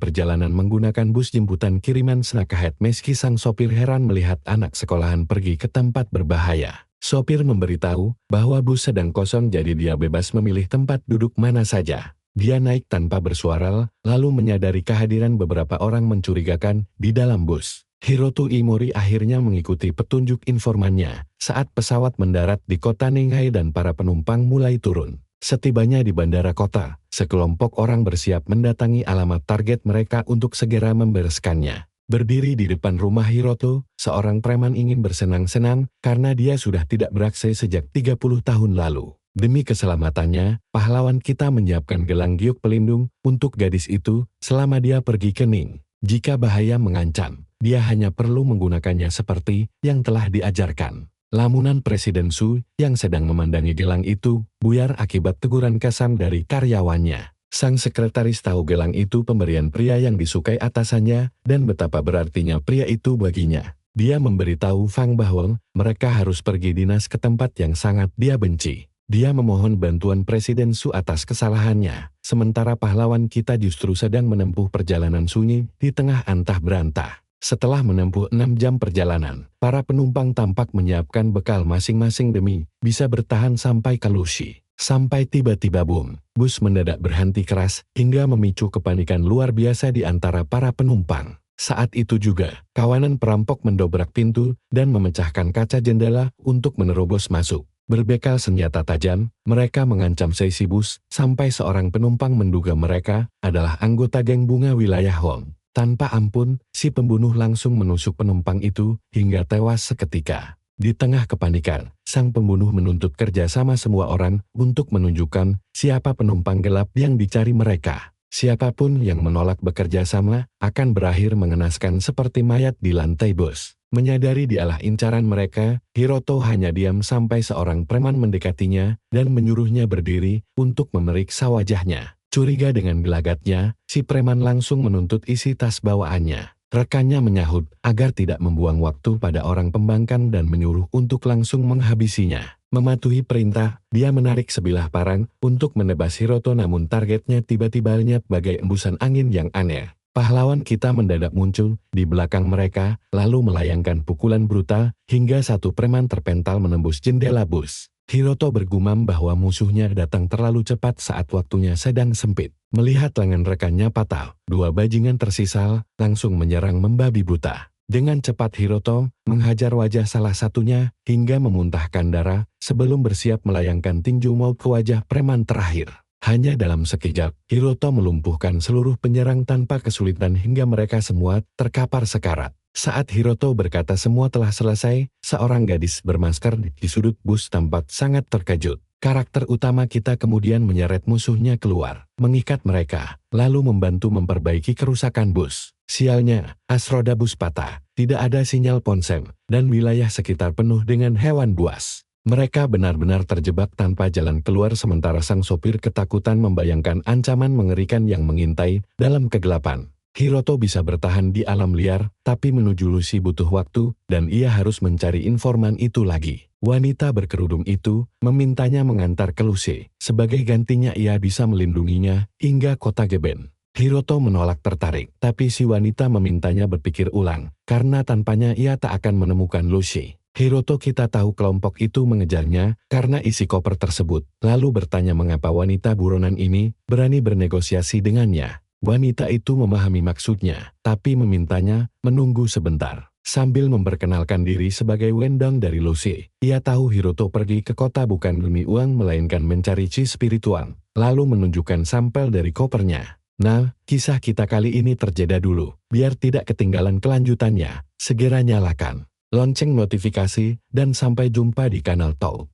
Speaker 1: perjalanan menggunakan bus jemputan kiriman snack head meski sang sopir heran melihat anak sekolahan pergi ke tempat berbahaya. Sopir memberitahu bahwa bus sedang kosong jadi dia bebas memilih tempat duduk mana saja. Dia naik tanpa bersuara, lalu menyadari kehadiran beberapa orang mencurigakan di dalam bus. Hiroto Imori akhirnya mengikuti petunjuk informannya saat pesawat mendarat di kota Ninghai dan para penumpang mulai turun. Setibanya di bandara kota, sekelompok orang bersiap mendatangi alamat target mereka untuk segera membereskannya. Berdiri di depan rumah Hiroto, seorang preman ingin bersenang-senang karena dia sudah tidak beraksi sejak 30 tahun lalu. Demi keselamatannya, pahlawan kita menyiapkan gelang giok pelindung untuk gadis itu selama dia pergi ke Ning. Jika bahaya mengancam, dia hanya perlu menggunakannya seperti yang telah diajarkan. Lamunan Presiden Su yang sedang memandangi gelang itu buyar akibat teguran kasar dari karyawannya. Sang sekretaris tahu gelang itu pemberian pria yang disukai atasannya dan betapa berartinya pria itu baginya. Dia memberitahu Fang bahwa mereka harus pergi dinas ke tempat yang sangat dia benci. Dia memohon bantuan Presiden Su atas kesalahannya, sementara pahlawan kita justru sedang menempuh perjalanan sunyi di tengah antah berantah. Setelah menempuh 6 jam perjalanan, para penumpang tampak menyiapkan bekal masing-masing demi bisa bertahan sampai ke Lushi. Sampai tiba-tiba boom, bus mendadak berhenti keras hingga memicu kepanikan luar biasa di antara para penumpang. Saat itu juga, kawanan perampok mendobrak pintu dan memecahkan kaca jendela untuk menerobos masuk. Berbekal senjata tajam, mereka mengancam seisi bus sampai seorang penumpang menduga mereka adalah anggota geng bunga wilayah Hong. Tanpa ampun, si pembunuh langsung menusuk penumpang itu hingga tewas seketika. Di tengah kepanikan, sang pembunuh menuntut kerjasama semua orang untuk menunjukkan siapa penumpang gelap yang dicari mereka. Siapapun yang menolak bekerja sama akan berakhir mengenaskan seperti mayat di lantai bus. Menyadari dialah incaran mereka, Hiroto hanya diam sampai seorang preman mendekatinya dan menyuruhnya berdiri untuk memeriksa wajahnya. Curiga dengan gelagatnya, si preman langsung menuntut isi tas bawaannya. Rekannya menyahut agar tidak membuang waktu pada orang pembangkang dan menyuruh untuk langsung menghabisinya. Mematuhi perintah, dia menarik sebilah parang untuk menebas Hiroto namun targetnya tiba-tiba lenyap bagai embusan angin yang aneh. Pahlawan kita mendadak muncul di belakang mereka, lalu melayangkan pukulan brutal hingga satu preman terpental menembus jendela bus. Hiroto bergumam bahwa musuhnya datang terlalu cepat saat waktunya sedang sempit. Melihat lengan rekannya patah, dua bajingan tersisa langsung menyerang membabi buta. Dengan cepat Hiroto menghajar wajah salah satunya hingga memuntahkan darah sebelum bersiap melayangkan tinju maut ke wajah preman terakhir. Hanya dalam sekejap, Hiroto melumpuhkan seluruh penyerang tanpa kesulitan hingga mereka semua terkapar sekarat. Saat Hiroto berkata semua telah selesai, seorang gadis bermasker di sudut bus tampak sangat terkejut. Karakter utama kita kemudian menyeret musuhnya keluar, mengikat mereka, lalu membantu memperbaiki kerusakan bus. Sialnya, as roda bus patah, tidak ada sinyal ponsel, dan wilayah sekitar penuh dengan hewan buas. Mereka benar-benar terjebak tanpa jalan keluar sementara sang sopir ketakutan membayangkan ancaman mengerikan yang mengintai dalam kegelapan. Hiroto bisa bertahan di alam liar, tapi menuju Lushi butuh waktu, dan ia harus mencari informan itu lagi. Wanita berkerudung itu memintanya mengantar ke Lushi. Sebagai gantinya ia bisa melindunginya hingga kota Geben. Hiroto menolak tertarik, tapi si wanita memintanya berpikir ulang, karena tanpanya ia tak akan menemukan Lushi. Hiroto kita tahu kelompok itu mengejarnya karena isi koper tersebut, lalu bertanya mengapa wanita buronan ini berani bernegosiasi dengannya. Wanita itu memahami maksudnya, tapi memintanya menunggu sebentar. Sambil memperkenalkan diri sebagai Wendang dari Lushi, ia tahu Hiroto pergi ke kota bukan demi uang melainkan mencari chi spiritual, lalu menunjukkan sampel dari kopernya. Nah, kisah kita kali ini terjeda dulu, biar tidak ketinggalan kelanjutannya. Segera nyalakan lonceng notifikasi dan sampai jumpa di kanal Talk.